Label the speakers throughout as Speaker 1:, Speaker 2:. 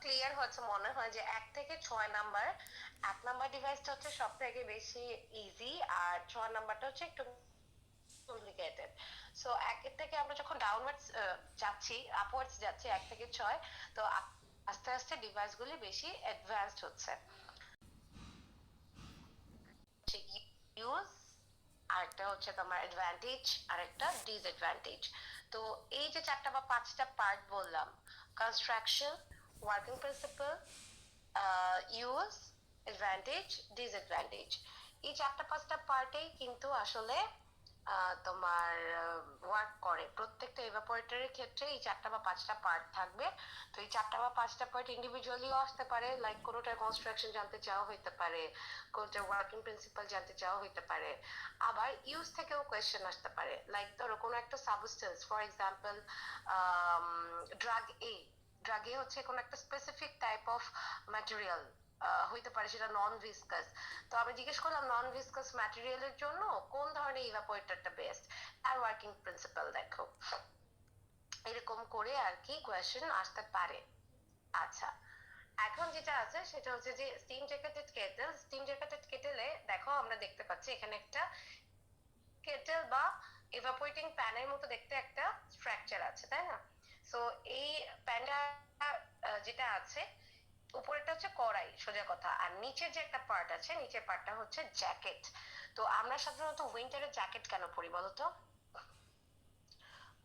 Speaker 1: Clear হচ্ছে মনে হয় যে 1 থেকে 6 নাম্বার, 1 নাম্বার ডিভাইসটা হচ্ছে সবথেকে বেশি ইজি, আর 6 নাম্বারটা হচ্ছে একটু কমপ্লিকেটেড। সো 1 এর থেকে আমরা যখন ডাউনওয়ার্ডস যাচ্ছি, আপওয়ার্ডস যাচ্ছি 1 থেকে 6, তো আস্তে আস্তে ডিভাইসগুলি বেশি অ্যাডভান্সড হচ্ছে। ইউজ, আরেকটা হচ্ছে তোমার অ্যাডভান্টেজ, আরেকটা ডিসঅ্যাডভান্টেজ। তো এই যে 4টা বা 5টা পার্ট বললাম, construction, working principal, use, advantage, disadvantage, এই 4টা 5টা পার্টেই কিন্তু আসলে তোমার ওয়ার্ক করে। প্রত্যেকটা ইভাপোরেটরের ক্ষেত্রে এই 4টা বা 5টা পার্ট থাকবে। তো এই 4টা বা 5টা পার্ট ইন্ডিভিজুয়ালিও আসতে পারে, লাইক কোনোটা কনস্ট্রাকশন জানতে চাওয়া হইতে পারে, কোনোটা ওয়ার্কিং প্রিন্সিপাল জানতে চাওয়া হইতে পারে, আবার ইউজ থেকেও কোয়েশ্চেন আসতে পারে। লাইক ধরো কোনো একটা সাবস্টেন্স, ফর এক্সাম্পল ড্রাগ এ, ড্রাগে হচ্ছে কোনো একটা স্পেসিফিক টাইপ অফ ম্যাটেরিয়াল হইতে পারে, সেটা নন ভিসকাস। তো আমি জিজ্ঞেস করলাম নন ভিসকাস ম্যাটেরিয়ালের জন্য কোন ধরনের ইভাপোরেটরটা বেস্ট, আর ওয়ার্কিং প্রিন্সিপাল দেখো, এরকম করে আর কি কোয়েশ্চেন আসতে পারে। আচ্ছা, এখন যেটা আছে সেটা হচ্ছে যে steam jacketed kettle. Steam jacketed কেটেলে দেখো আমরা দেখতে পাচ্ছি এখানে একটা কেটেল বা এভাপোরেটিং প্যানের মতো দেখতে একটা স্ট্রাকচার আছে, তাই না? সো এই প্যানটা যেটা আছে, উপরেরটা হচ্ছে কড়াই, সোজা কথা, আর নিচের যে একটা পার্ট আছে, নিচের পার্টটা হচ্ছে জ্যাকেট। তো আমরা সাধারণত উইন্টারে জ্যাকেট কেন পরি বলতো?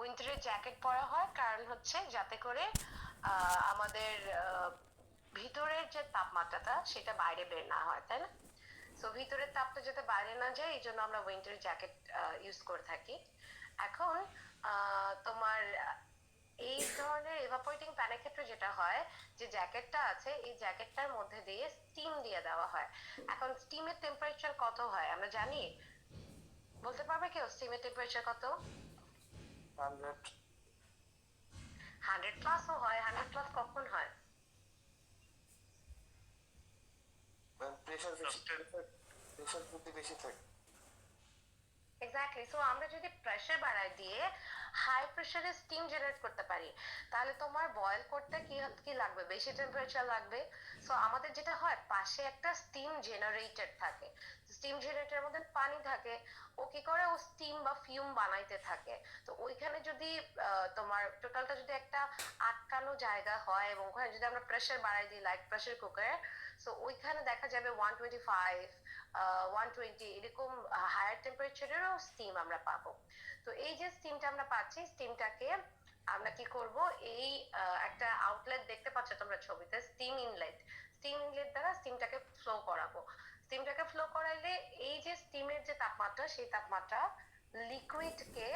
Speaker 1: উইন্টারে জ্যাকেট পরা হয় কারণ হচ্ছে যাতে করে আমাদের ভিতরের যে তাপমাত্রাটা সেটা বাইরে বের না হয়, তাই না? সো ভিতরের তাপটা যাতে বাইরে না যায়, এই জন্য আমরা উইন্টার জ্যাকেট ইউজ করে থাকি। এখন তোমার এই ধরনের এভাপোরেটিং প্যানের ক্ষেত্রে যেটা হয়, যে জ্যাকেটটা আছে এই জ্যাকেটটার মধ্যে দিয়ে স্টিম দিয়ে দেওয়া হয়। এখন স্টিমের টেম্পারেচার কত হয় আমরা জানি? বলতে পারবে কেউ স্টিমের টেম্পারেচার কত?
Speaker 2: 100।
Speaker 1: 100 প্লাসও হয়। 100 প্লাস কখন হয়?
Speaker 2: প্রেসার বেশি, প্রেসার যদি বেশি থাকে।
Speaker 1: এক্স্যাক্টলি। সো আমরা যদি প্রেসার বাড়াই দিয়ে হাই প্রেসারে স্টিম জেনারেট করতে পারি, তাহলে তোমার বয়েল করতে কি কি লাগবে? বেশি টেম্পারেচার লাগবে। সো আমাদের যেটা হয়, পাশে একটা স্টিম জেনারেটর থাকে। স্টিম জেনারেটরের মধ্যে পানি থাকে, ও কি করে, ও স্টিম বা ফিউম বানাইতে থাকে। তো ওইখানে যদি তোমার টোটালটা যদি একটা আটকানো জায়গা হয়, এবং ওখানে যদি আমরা প্রেসার বাড়াই দিই লাইক প্রেসার কুকারে, সো ওইখানে দেখা যাবে 125, 120 এরকম হায়ার টেম্পারেচারেরও স্টিম আমরা পাবো। তো এই যে স্টিমটা আমরা পাচ্ছি, স্টিমটাকে আমরা কি করব, এই একটা আউটলেট দেখতে পাচ্ছ তোমরা ছবিতে, স্টিম ইনলেট। স্টিম ইনলেট দ্বারা স্টিমটাকে ফ্লো করাবো। স্টিমটাকে ফ্লো করাইলে এই যে স্টিমের যে তাপমাত্রা, সেই তাপমাত্রা লিকুইডকে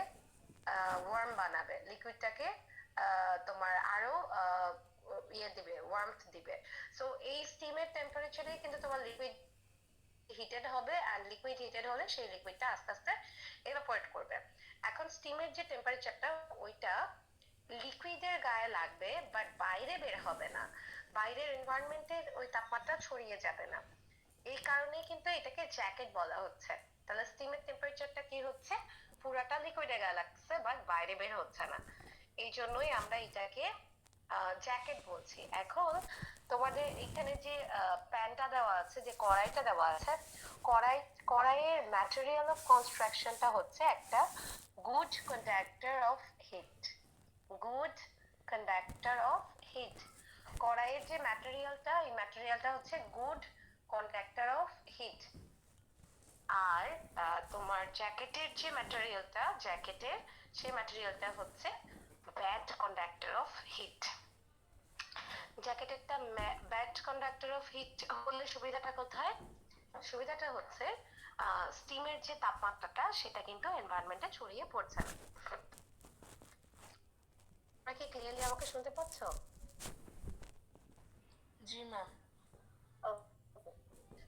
Speaker 1: ওয়ার্ম বানাবে, লিকুইডটাকে তোমার আরো ইয়ে দিবে, ওয়ার্মথ দিবে। সো এই স্টিমের টেম্পারেচারে কিন্তু তোমার লিকুইড হিটেড হবে, আর লিকুইড হিটেড হলে সেই লিকুইডটা আস্তে আস্তে এভাপোরেট করবে। এখন স্টিমের যে টেম্পারেচারটা, ওইটা লিকুইডের গায়ে লাগবে, বাট বাইরে বের হবে না, বাইরের এনভায়রনমেন্টের ওই তাপমাত্রা ছড়িয়ে যাবে না। এই কারণেই কিন্তু এটাকে জ্যাকেট বলা হচ্ছে। তাহলে স্টিমের টেম্পারেচারটা কি হচ্ছে, পুরাটা লিকুইডের গায়ে লাগছে, বাট বাইরে বের হচ্ছে না। এই জন্যই আমরা এটাকে জ্যাকেট বলছি। এখন তোমাদের এখানে যে প্যানটা দেওয়া আছে, যে কড়াইটা দেওয়া আছে, কড়াইয়ের ম্যাটেরিয়াল অফ কনস্ট্রাকশনটা হচ্ছে একটা good conductor of heat. Good conductor of heat. কড়াইয়ের যে ম্যাটেরিয়ালটা, এই ম্যাটেরিয়ালটা হচ্ছে গুড কন্ডাক্টর অফ হিট। আর তোমার জ্যাকেটের যে ম্যাটেরিয়ালটা, জ্যাকেটের সেই ম্যাটেরিয়ালটা হচ্ছে ব্যাড কন্ডাক্টর অফ হিট। জ্যাকেটেরটা ব্যাড কন্ডাক্টর অফ হিট হলে সুবিধাটা কোথায়? সুবিধাটা হচ্ছে স্টিমের যে তাপমাত্রাটা সেটা কিন্তু এনভায়রনমেন্টে ছড়িয়ে পড়ছে না। তোমরা কি ক্লিয়ারলি আমাকে শুনতে পাচ্ছ?
Speaker 2: জি ম্যাম।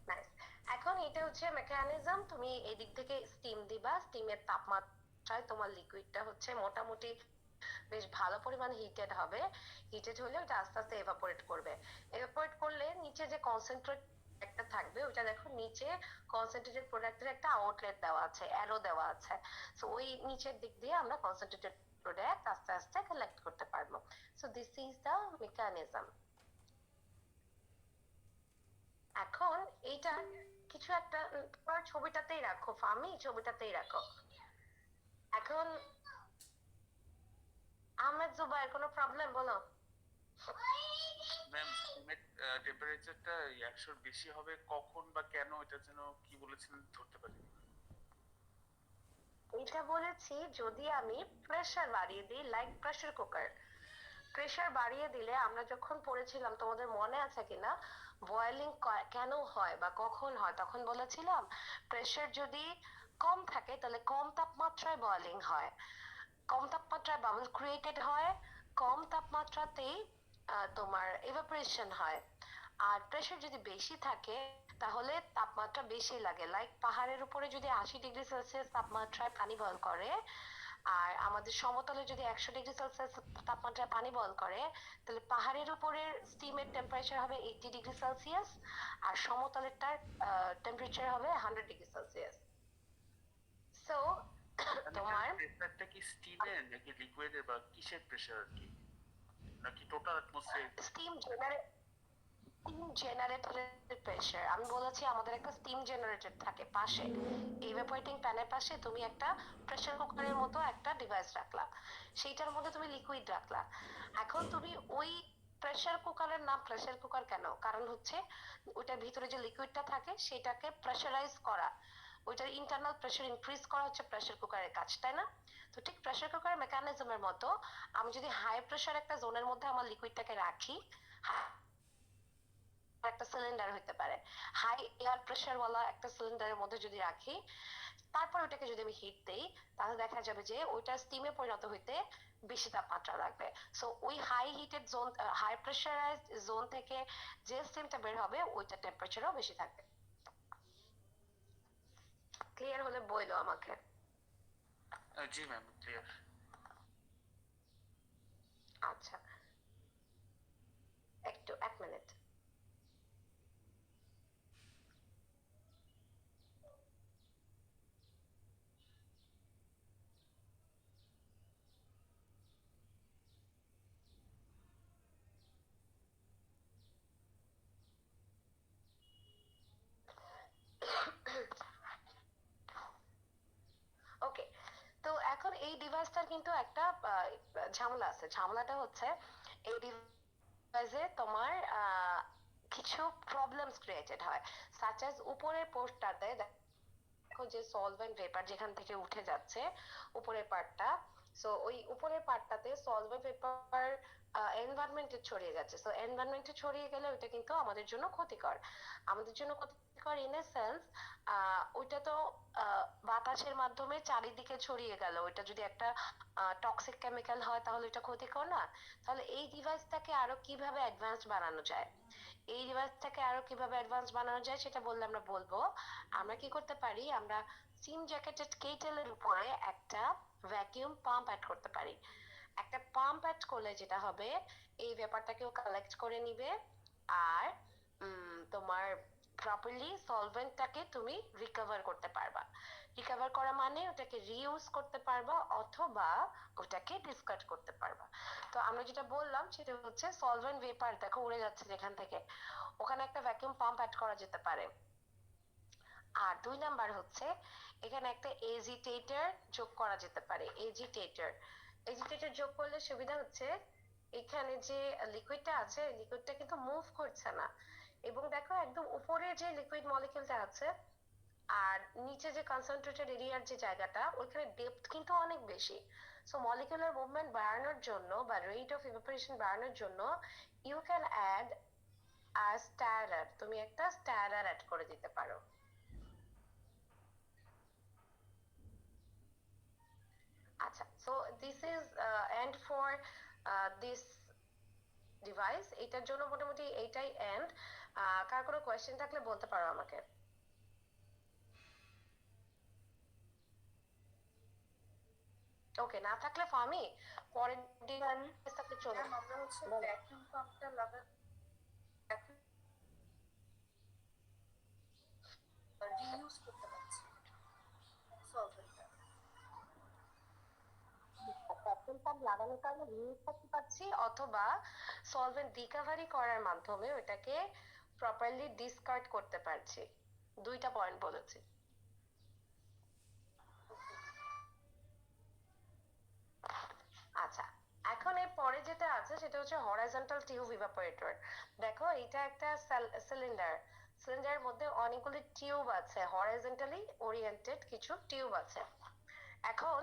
Speaker 1: নাইস। এখন এটা হচ্ছে মেকানিজম, তুমি এই দিক থেকে স্টিম দিবা, স্টিমের তাপমাত্রায় তোমার লিকুইডটা হচ্ছে মোটামুটি বেশ ভালো পরিমাণ হিটেড হবে। হিটেড হলে ওটা আস্তে আস্তে এভাপোরেট করবে। এভাপোরেট করলে নিচে যে কনসেন্ট্রেট একটা থাকবে, ওটা দেখো নিচে কনসেন্ট্রেটেড প্রোডাক্টের একটা আউটলেট দেওয়া আছে, অ্যারো দেওয়া আছে। সো ওই নিচের দিক দিয়ে আমরা কনসেন্ট্রেটেড প্রোডাক্ট আস্তে আস্তে কালেক্ট করতে পারবো। So this is the mechanism. এইটা কিছু একটা তোমার ছবিটাতেই রাখো ফামি, ছবিটাতেই রাখো। এখন আহমেদ জুবাইর কোনো প্রবলেম বলো?
Speaker 3: ম্যাম স্টিমের টেম্পারেচারটা 100-র বেশি হবে কখন বা কেন, এটা যেন কি বলেছিলেন ধরতে পারি।
Speaker 1: এটা বলেছি যদি আমি প্রেসার বাড়িয়ে দিই, লাইক প্রেসার কুকার। প্রেসার বাড়িয়ে দিলে আমরা যখন পড়েছিলাম, তোমাদের মনে আছে কিনা, বয়েলিং কেন হয় বা কখন হয়, তখন বলেছিলাম প্রেসার যদি কম থাকে তাহলে কম তাপমাত্রায় বয়েলিং হয়, কম তাপমাত্রায় বাবল ক্রিয়েটেড হয়, কম তাপমাত্রাতেই তোমার এভাপোরেশন হয়। আর প্রেসার যদি বেশি থাকে তাহলে তাপমাত্রা বেশি লাগে, লাইক পাহাড়ের উপরে যদি 80 ডিগ্রি সেলসিয়াস তাপমাত্রায় পানি বয়ল করে, আর আমাদের সমতলে যদি 100 ডিগ্রি সেলসিয়াস তাপমাত্রায় পানি বয়ল করে, তাহলে পাহাড়ের উপরের স্টিমের টেম্পারেচার হবে 80 ডিগ্রি সেলসিয়াস, আর সমতলেরটার টেম্পারেচার হবে 100 ডিগ্রি সেলসিয়াস। সো তোমার
Speaker 3: প্রেসারটা কি স্টিমের নাকি লিকুইডের বা কিসের প্রেসার আর কি, নাকি টোটাল অ্যাটমসফিয়ার?
Speaker 1: স্টিম জেনারেটরের প্রেসার আমি বলেছি, আমাদের একটা স্টিম জেনারেটর থাকে পাশে, ইভাপোরেটিং প্যানের পাশে তুমি একটা প্রেসার কুকারের মতো একটা ডিভাইস রাখলা, সেইটার মধ্যে তুমি লিকুইড রাখলা। এখন তুমি ওই প্রেসার কুকারের নাম প্রেসার কুকার কেন, কারণ হচ্ছে ওইটার ভিতরে যে লিকুইডটা থাকে সেটাকে প্রেসারাইজ করা, ওইটার ইন্টারনাল প্রেসার ইনক্রিজ করা হচ্ছে প্রেসার কুকারের কাজ, তাই না? তো ঠিক প্রেসার কুকারের মেকানিজমের মতো আমি যদি হাই প্রেসার একটা জোনের মধ্যে আমার লিকুইডটাকে রাখি, একটা সিলিন্ডার হইতে পারে, হাই এয়ার প্রেসার ওয়ালা একটা সিলিন্ডারের মধ্যে যদি রাখি, তারপর ওটাকে যদি আমি হিট দেই, তাহলে দেখা যাবে যে ওইটা স্টিমে পরিণত হইতে বেশি তাপমাত্রা লাগবে। সো ওই high heated zone, high pressurized zone থেকে যে স্টিমটা বের হবে ওইটা টেম্পারেচারও বেশি থাকবে। ক্লিয়ার হলে বইলো আমাকে।
Speaker 3: জি ম্যাম, ক্লিয়ার।
Speaker 1: আচ্ছা, একটু 1 মিনিট। ওকে, তো এখন এই ডিভাইসটার কিন্তু একটা ঝামেলা আছে, ঝামেলাটা হচ্ছে এই ডিভাইসে তোমার কিছু প্রবলেমস ক্রিয়েটেড হয়, সাচ অ্যাজ উপরের পোস্টটাতে দেখো যে সলভেন্ট ভেপার যেখান থেকে উঠে যাচ্ছে উপরের পার্টটা, সো ওই উপরের পার্টটাতে সলভেন্ট ভেপার এনভায়রনমেন্টে ছড়িয়ে যাচ্ছে। সো এনভায়রনমেন্টে ছড়িয়ে গেলে ওইটা কিন্তু আমাদের জন্য ক্ষতিকর, আমাদের জন্য ক্ষতিকর ইন এ সেন্স ওইটা তো বাতাসের মাধ্যমে চারিদিকে ছড়িয়ে গেল, ওইটা যদি একটা টক্সিক কেমিক্যাল হয় তাহলে এটা ক্ষতিকর না? তাহলে এই ডিভাইসটাকে আরো কিভাবে অ্যাডভান্স বানানো যায়, এই ডিভাইসটাকে আরো কিভাবে অ্যাডভান্স বানানো যায় সেটা বললে আমরা বলবো। আমরা কি করতে পারি, আমরা সিম জ্যাকেটেড কেটেলের উপরে একটা ভ্যাকিউম পাম্প অ্যাড করতে পারি। একটা পাম্প অ্যাড করলে যেটা হবে, এই ব্যাপারটাকেও কালেক্ট করে নিবে, আর তোমার প্রপারলি সলভেন্টটাকে তুমি রিকভার করতে পারবা। রিকভার করা মানে ওটাকে রিইউজ করতে পারবা অথবা ওটাকে ডিসকার্ড করতে পারবা। তো আমরা যেটা বললাম সেটা হচ্ছে সলভেন্ট ভেপার দেখো উড়ে যাচ্ছে যেখান থেকে, ওখানে একটা ভ্যাকুয়াম পাম্প অ্যাড করা যেতে পারে। আর 2 নাম্বার হচ্ছে এখানে একটা এজিটেটর যোগ করা যেতে পারে। এজিটেটর, এজিটেটর যোগ করলে সুবিধা হচ্ছে এখানে যে লিকুইডটা আছে লিকুইডটা কিন্তু মুভ করছে না, এবং দেখো একদম উপরে যে লিকুইড মলিকিউলটা আছে আর নিচে যে কনসেন্ট্রেটেড এরিয়ার যে জায়গাটা ওইখানে ডেপথ কিন্তু অনেক বেশি। সো মলিকুলার মুভমেন্ট বাড়ানোর জন্য বা রেট অফ ইভাপোরেশন বাড়ানোর জন্য you can add a stirrer, তুমি একটা স্টারার অ্যাড করে দিতে পারো। আচ্ছা, so this is end for this device, এটার জন্য মোটামুটি এইটাই এন্ড। কার কোনো কোয়েশ্চেন থাকলে বলতে পারো আমাকে। ওকে, না থাকলে ফামি পরের দিন থাকলে চলে
Speaker 2: আমরা হচ্ছে ভ্যাকুয়াম পাম্পটা রিইউজ করতে পারছি সলভেন্টটা।
Speaker 1: পেট্রোল পাম্প লাগানোর কারণে রিউজ করতে পারছি, অথবা সলভেন্ট রিকভারি করার মাধ্যমে ওটাকে প্রপারলি ডিসকার্ড করতে পারছি। দুইটা পয়েন্ট বলেছি। আচ্ছা, এখন এর পরে যেটা আছে সেটা হচ্ছে হরাইজন্টাল টিউব ইভাপোরেটর। দেখো এটা একটা সিলিন্ডার, সিলিন্ডারের মধ্যে অনেকগুলি টিউব আছে, হরাইজন্টালি ওরিয়েন্টেড কিছু টিউব আছে। এখন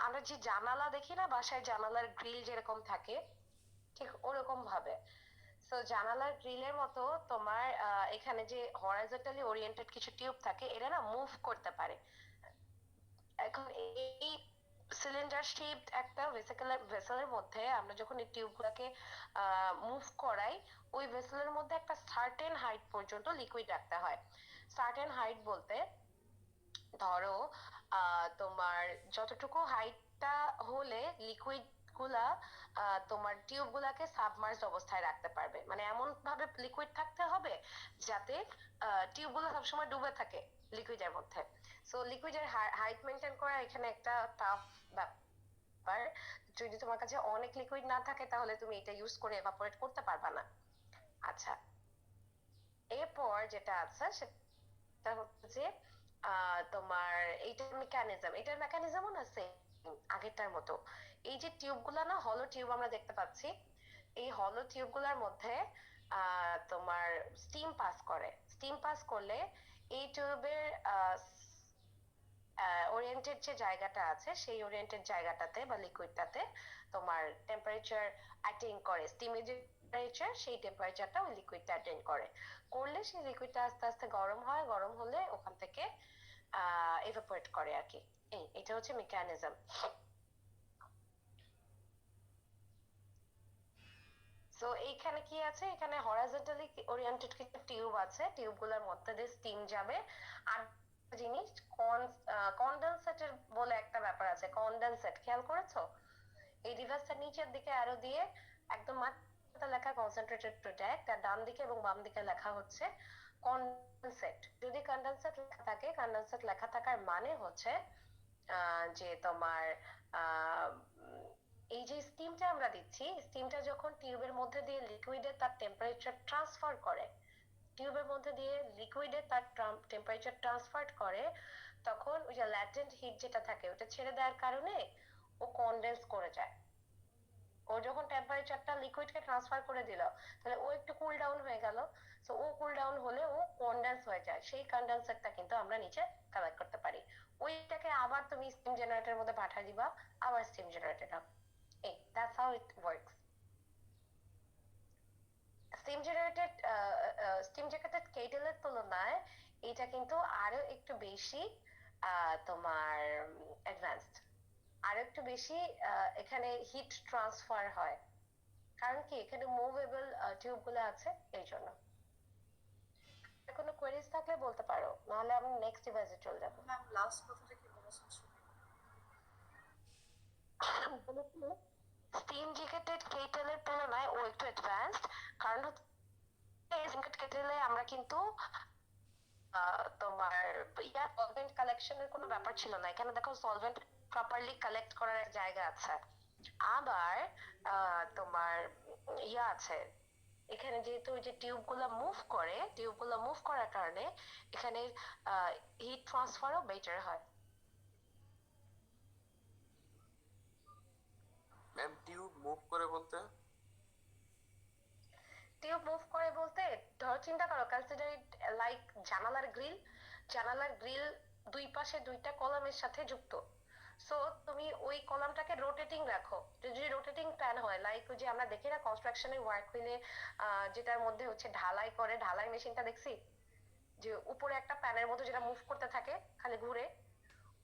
Speaker 1: আমরা যে জানালা দেখি না, বাসায় জানালার গ্রিল যেরকম থাকে ঠিক ওরকম ভাবে, তো জানালার গ্রিলের মতো তোমার এখানে যে হরাইজন্টালি ওরিয়েন্টেড কিছু টিউব থাকে, এরা না মুভ করতে পারে। এখন এই সিলিন্ডার শেপড একটা ভেসেলের মধ্যে আমরা যখন এই টিউবগুলোকে মুভ করাই, ওই ভেসেলের মধ্যে একটা সার্টেন হাইট পর্যন্ত লিকুইড রাখতে হয়। সার্টেন হাইট বলতে ধরো তোমার যতটুকু হাইটটা হলে লিকুইড গুলা তোমার টিউব গুলাকে সাবমার্জড অবস্থায় রাখতে পারবে, মানে এমন ভাবে লিকুইড থাকতে হবে যাতে টিউব গুলো সবসময় ডুবে থাকে লিকুইডের মধ্যে। সো লিকুইডের হাইট মেনটেন করা এখানে একটা টাফ ব্যাপার। যদি তোমার কাছে অনেক লিকুইড না থাকে তাহলে তুমি এটা ইউজ করে এভাপোরেট করতে পারবা না। আচ্ছা, এরপর যেটা আছে সেটা হচ্ছে তোমার এটার মেকানিজমও না সেম আগেরটার মতো। এই যে টিউব গুলা না, হলো টিউব আমরা দেখতে পাচ্ছি, এই হলো টিউব গুলার মধ্যে তোমার স্টিম পাস করে। স্টিম পাস করলে এই টিউবের ওরিয়েন্টেড যে জায়গাটা আছে সেই ওরিয়েন্টেড জায়গাটাতে বা লিকুইডটাতে তোমার টেম্পারেচার অ্যাটেইন করে, স্টিমের যে টেম্পারেচার সেই টেম্পারেচারটা ওই লিকুইডটা অ্যাটেইন করলে সেই লিকুইডটা আস্তে আস্তে গরম হয়, গরম হলে ওখান থেকে এভাপোরেট করে আর কি। এটা হচ্ছে মেকানিজম। সো এইখানে কি আছে, এখানে হরাইজন্টালি ওরিয়েন্টেড কিছু টিউব আছে, টিউবগুলোর মধ্যে দিয়ে স্টিম যাবে। আর জিনিস কনডেনসেটের বলে একটা ব্যাপার আছে, কনডেনসেট খেয়াল করেছো? এই ডিভাইসটা নিচের দিকে আরো দিয়ে একদম মাথাটা লেখা কনসেন্ট্রেটেড প্রোডাক্ট, আর ডান দিকে এবং বাম দিকে লেখা হচ্ছে কনডেনসেট। যদি কনডেনসেট লেখা থাকে, কনডেনসেট লেখা থাকার মানে হচ্ছে যে তোমার এই যে স্টিমটা আমরা দিচ্ছি, স্টিমটা যখন টিউবের মধ্যে দিয়ে লিকুইডে তার টেম্পারেচার ট্রান্সফার করে, টিউবের মধ্যে দিয়ে লিকুইডে তার টেম্পারেচার ট্রান্সফার করে, তখন ওই যে ল্যাটেন্ট হিট যেটা থাকে ওটা ছেড়ে দেওয়ার কারণে ও কনডেন্স করে যায়। ও যখন টেম্পারেচারটা লিকুইডকে ট্রান্সফার করে দিল, তাহলে ও একটু কুল ডাউন হয়ে গেল। সো ও কুল ডাউন হলে ও কনডেন্স হয়ে যায়, সেই কনডেন্সারটা কিন্তু আমরা নিচে কালেক্ট করতে পারি। ওইটাকে আবার তুমি স্টিম জেনারেটরের মধ্যে পাঠিয়ে দিবা, আবার স্টিম জেনারেটেড হবে। that's how it works. Steam generated steam generated কেটেলের তুলনায় এটা কিন্তু আরো একটু বেশি তোমার অ্যাডভান্সড, আরো একটু বেশি এখানে হিট ট্রান্সফার হয়, কারণ কি এখানে মুভেবল টিউব গুলো আছে এই জন্য। কোনো কোয়েরিজ থাকলে বলতে পারো, নাহলে আমি নেক্সট ডিভাইসে চলে যাবো।
Speaker 2: ম্যাম লাস্ট কথাটা কি বলেছেন শুনি?
Speaker 1: স্টিম জেনারেটেড কেটেলের তুলনায় ও একটু অ্যাডভান্সড, কারণ হচ্ছে কেটেলে আমরা কিন্তু তোমার সলভেন্ট কালেকশনের কোনো ব্যাপার ছিল না, এখানে দেখো সলভেন্ট প্রপারলি কালেক্ট করার এক জায়গা আছে। আবার তোমার আছে এখানে, যেহেতু ওই যে টিউব গুলা মুভ করার কারণে এখানে হিট ট্রান্সফারও বেটার হয়।
Speaker 4: ম্যাম টিউব মুভ করে বলতে?
Speaker 1: টিউব মুভ করে বলতে ধরো, চিন্তা করো, কনসিডার ইট লাইক জানালার গ্রিল। জানালার গ্রিল দুই পাশে দুইটা কলামের সাথে যুক্ত। সো তুমি ওই কলামটাকে রোটেটিং রাখো, যদি রোটেটিং প্ল্যান হয়, লাইক ওই যে আমরা দেখি না কনস্ট্রাকশনের ওয়ার্ক হুইলে যেটার মধ্যে হচ্ছে ঢালাই করে, ঢালাই মেশিনটা দেখছি যে উপরে একটা প্যানের মতো যেটা মুভ করতে থাকে খালি ঘুরে,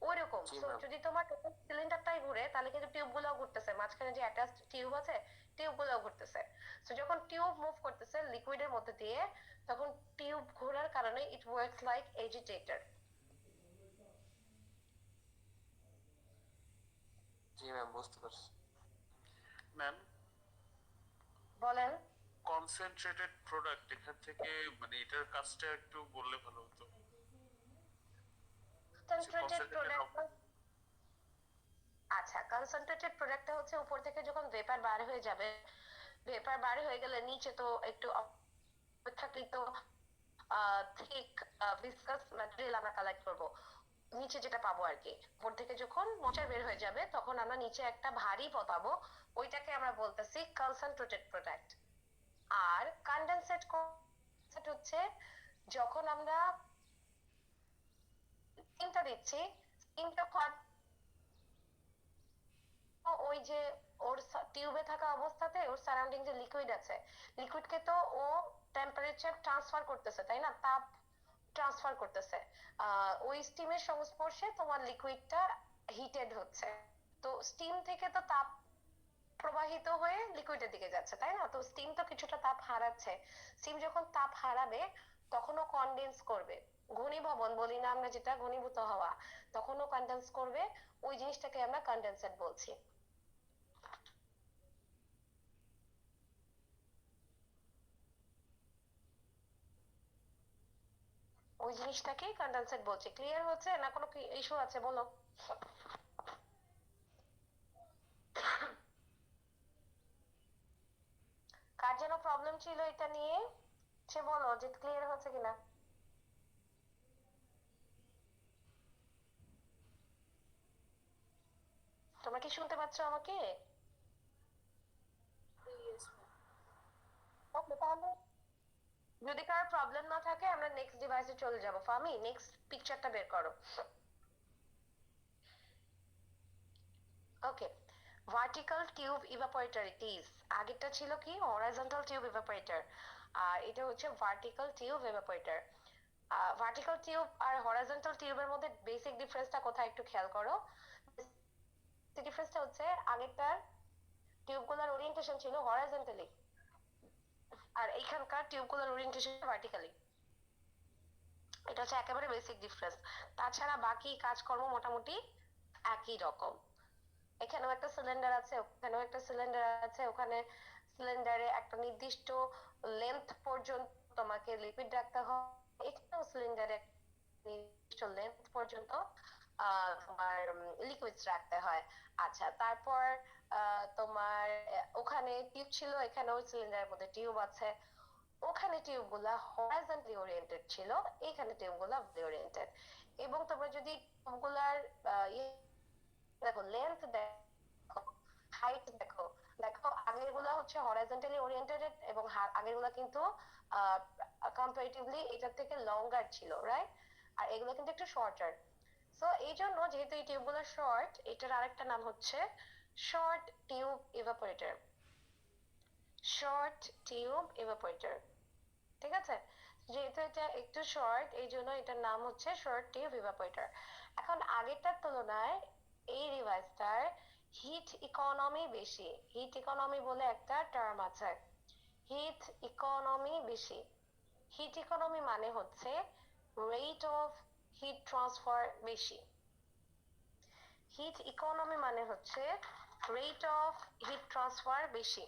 Speaker 1: ওইরকম।
Speaker 4: জি
Speaker 1: সো
Speaker 4: ম্যাম।
Speaker 1: যদি তোমার টোটাল সিলিন্ডারটাই ঘুরে তাহলে কিন্তু টিউব গুলাও ঘুরতেছে, মাঝখানে যে অ্যাটাচ টিউব আছে টিউব গুলাও ঘুরতেছে। সো যখন টিউব মুভ করতেছে লিকুইডের মধ্যে দিয়ে, তখন টিউব ঘোরার কারণে it works like agitator.
Speaker 4: G ma'am, বুঝতে পারছি।
Speaker 3: ম্যাম,
Speaker 1: বলেন।
Speaker 3: কনসেন্ট্রেটেড প্রোডাক্ট এখান থেকে মানে এটার কাজটা একটু বললে ভালো হতো।
Speaker 1: কনসেন্ট্রেটেড প্রোডাক্ট,
Speaker 3: Concentrated
Speaker 1: আচ্ছা কনসেন্ট্রেটেড প্রোডাক্টটা হচ্ছে উপর থেকে যখন ভেপার বার হয়ে যাবে, ভেপার বার হয়ে গেলে নিচে তো একটু অপেক্ষাকৃত থিক ভিসকাস ম্যাটেরিয়াল আমরা কালেক্ট করব, নিচে যেটা পাবো আর কি। উপর থেকে যখন ময়শ্চার বের হয়ে যাবে তখন আমরা নিচে একটা ভারী পাবো, ওইটাকে আমরা বলতেছি কনসেন্ট্রেটেড প্রোডাক্ট। আর কনডেনসেট হচ্ছে যখন আমরা স্টিমটা দিচ্ছি, স্টিমটা ওই যে ওর টিউবে থাকা অবস্থাতে ওর সারাউন্ডিং যে লিকুইড আছে, লিকুইডকে তো ও টেম্পারেচার ট্রান্সফার করতেছে, তাই না, তাপ ট্রান্সফার করতেছে। ওই স্টিমের সংস্পর্শে তোমার লিকুইডটা হিটেড হচ্ছে, তো স্টিম থেকে তো তাপ প্রবাহিত হয়ে লিকুইডের দিকে যাচ্ছে, তাই না? তো স্টিম তো কিছুটা তাপ হারাচ্ছে। স্টিম যখন তাপ হারাবে তখনও কনডেন্স করবে, ঘনীভবন বলি না আমরা, যেটা ঘনীভূত হওয়া, তখনও কনডেন্স করবে। ওই জিনিসটাকে আমরা কনডেনসেট বলছি। ওই জিনিসটাকেই কনডেনসেট বলছি। ক্লিয়ার হচ্ছে না? কোনো ইস্যু আছে বলো। কার যেন প্রবলেম ছিল এটা নিয়ে, সে বলো যে ক্লিয়ার হচ্ছে কিনা। তোমরা কি শুনতে পাচ্ছ আমাকে?
Speaker 2: Yes, ma'am.
Speaker 1: ওকে, তাহলে যদি কারোর প্রবলেম না থাকে আমরা নেক্সট ডিভাইসে চলে যাব। ফামি, নেক্সট পিকচারটা বের করো। Okay, vertical tube evaporator it is. আগেরটা ছিল কি হরাইজন্টাল টিউব ইভাপোরেটর, আর এটা হচ্ছে vertical tube evaporator. Vertical tube আর হরাইজন্টাল টিউবের মধ্যে বেসিক ডিফারেন্সটা কোথায় একটু খেয়াল করো। ডিফারেন্সটা হচ্ছে আগেরটার টিউবগুলোর ওরিয়েন্টেশন ছিল হরাইজন্টালি, আর এইখানকার টিউবগুলোর ওরিয়েন্টেশন ভার্টিক্যালি। এটা হচ্ছে একেবারে বেসিক ডিফারেন্স। তাছাড়া বাকি কাজকর্ম মোটামুটি একই রকম। এখানেও একটা সিলিন্ডার আছে, ওখানেও একটা সিলিন্ডার আছে, ওখানে সিলিন্ডারে একটা নির্দিষ্ট লেন্থ পর্যন্ত তোমাকে লিকুইড রাখতে হয়, এখানেও সিলিন্ডারে নির্দিষ্ট লেন্থ পর্যন্ত তোমার লিকুইডস রাখতে হয়। আচ্ছা, তারপর তোমার ওখানে টিউব ছিল, এখানেও সিলিন্ডারের মধ্যে টিউব আছে। ওখানে টিউব গুলা হরাইজন্টালি ওরিয়েন্টেড ছিল, এখানে টিউব গুলা ওরিয়েন্টেড। এবং তোমরা যদি টিউব গুলার দেখো, লেন্থ দেখো, হাইট দেখো, দেখো আগের গুলা হচ্ছে হরাইজন্টালি ওরিয়েন্টেড এবং আগের গুলা কিন্তু কম্পারেটিভলি এটার থেকে লঙ্গার ছিল, রাইট? আর এগুলো কিন্তু একটু শর্টার। সো এই জন্য যেহেতু এই টিউব গুলো শর্ট, এটার আরেকটা নাম হচ্ছে short tube evaporator. Short tube evaporator, ঠিক আছে? যেহেতু এটা একটু শর্ট, এই জন্য এটার নাম হচ্ছে শর্ট টিউব ইভাপোরেটর। এখন আগেরটার তুলনায় এই ডিভাইসটার হিট ইকোনমি বেশি। হিট ইকোনমি বলে একটা টার্ম আছে, হিট ইকোনমি বেশি। হিট ইকোনমি মানে হচ্ছে রেট অফ হিট ট্রান্সফার বেশি। হিট ইকোনমি মানে হচ্ছে রেট অফ হিট ট্রান্সফার বেশি।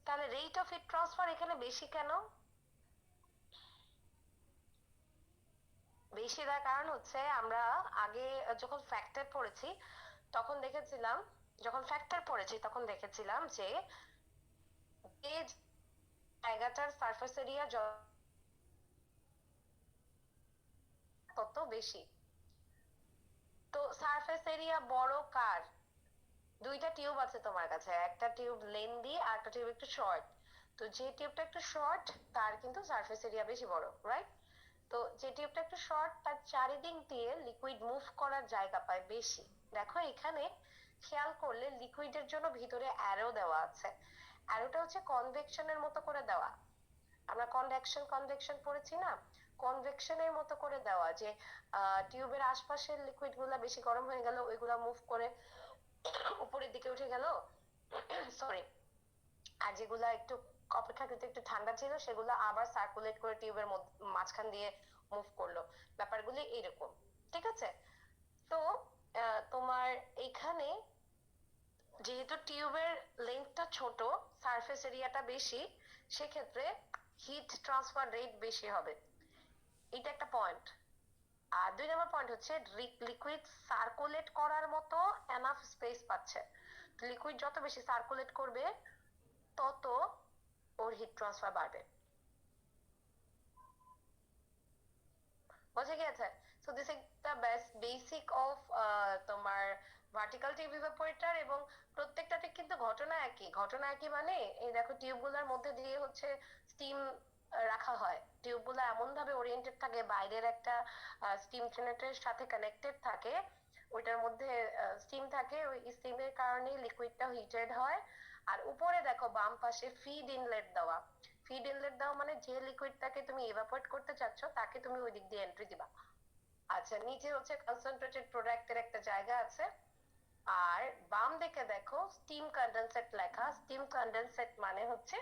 Speaker 1: তাহলে রেট অফ হিট ট্রান্সফার এখানে বেশি কেন? বেশি তার কারণ হচ্ছে আমরা আগে যখন ফ্যাক্টর পড়েছি তখন দেখেছিলাম, যে জায়গাটার সারফেস এরিয়া তত বেশি। তো সারফেস এরিয়া বড় কার? দুইটা টিউব আছে তোমার কাছে, একটা টিউব লেন্দি আর একটা টিউব একটু শর্ট। তো যে টিউবটা একটু শর্ট তার কিন্তু সারফেস এরিয়া বেশি বড়, রাইট? তো যে টিউবটা একটু শর্ট তার চারিদিক দিয়ে লিকুইড মুভ করার জায়গা পায় বেশি। দেখো এখানে খেয়াল করলে লিকুইডের জন্য ভিতরে অ্যারো দেওয়া আছে। অ্যারোটা হচ্ছে কনভেকশনের মতো করে দেওয়া। আমরা কনভেকশন পড়েছি না, কনভেকশনের মতো করে দেওয়া, যে টিউবের আশপাশের লিকুইড গুলা বেশি গরম হয়ে গেল, ওইগুলা মুভ করে উপরের দিকে উঠে গেল, সরি, আর যেগুলা একটু অপেক্ষাকৃত একটু ঠান্ডা ছিল সেগুলো আবার সার্কুলেট করে টিউবের মাঝখান দিয়ে মুভ করলো। ব্যাপারগুলি এরকম, ঠিক আছে? তো তোমার এখানে যেহেতু টিউবের লেন্থটা ছোট, সারফেস এরিয়াটা বেশি, সেক্ষেত্রে হিট ট্রান্সফার রেট বেশি হবে। এটা একটা পয়েন্ট। আর 2 নম্বর পয়েন্ট হচ্ছে লিকুইড সার্কুলেট করার মতো এনাফ স্পেস পাচ্ছে। লিকুইড যত বেশি সার্কুলেট করবে তত ওর হিট ট্রান্সফার বাড়বে। বোঝা গিয়েছে? So this is the basic of তোমার ভার্টিক্যাল টিউব ইভাপোরেটর, এবং প্রত্যেকটাতে কিন্তু ঘটনা একই মানে এই দেখো টিউবগুলোর মধ্যে দিয়ে হচ্ছে স্টিম রাখা হয়। টিউবগুলো এমন ভাবে ওরিয়েন্টেড থাকে, বাইরের একটা স্টিম জেনারেটরের সাথে কানেক্টেড থাকে, ওইটার মধ্যে স্টিম থাকে, ওই স্টিমের কারণে লিকুইডটা হিটেড হয়। আর উপরে দেখো বাম পাশে ফিড ইনলেট দেওয়া। ফিড ইনলেট দাও মানে যে লিকুইডটাকে তুমি ইভাপোরেট করতে চাচ্ছ তাকে তুমি ওই দিক দিয়ে এন্ট্রি দিবা। আচ্ছা, নিচে হচ্ছে কনসেন্ট্রেটেড প্রোডাক্টের একটা জায়গা আছে। আর বাম দিকে দেখো স্টিম কনডেনসেট লেখা। স্টিম কনডেনসেট মানে হচ্ছে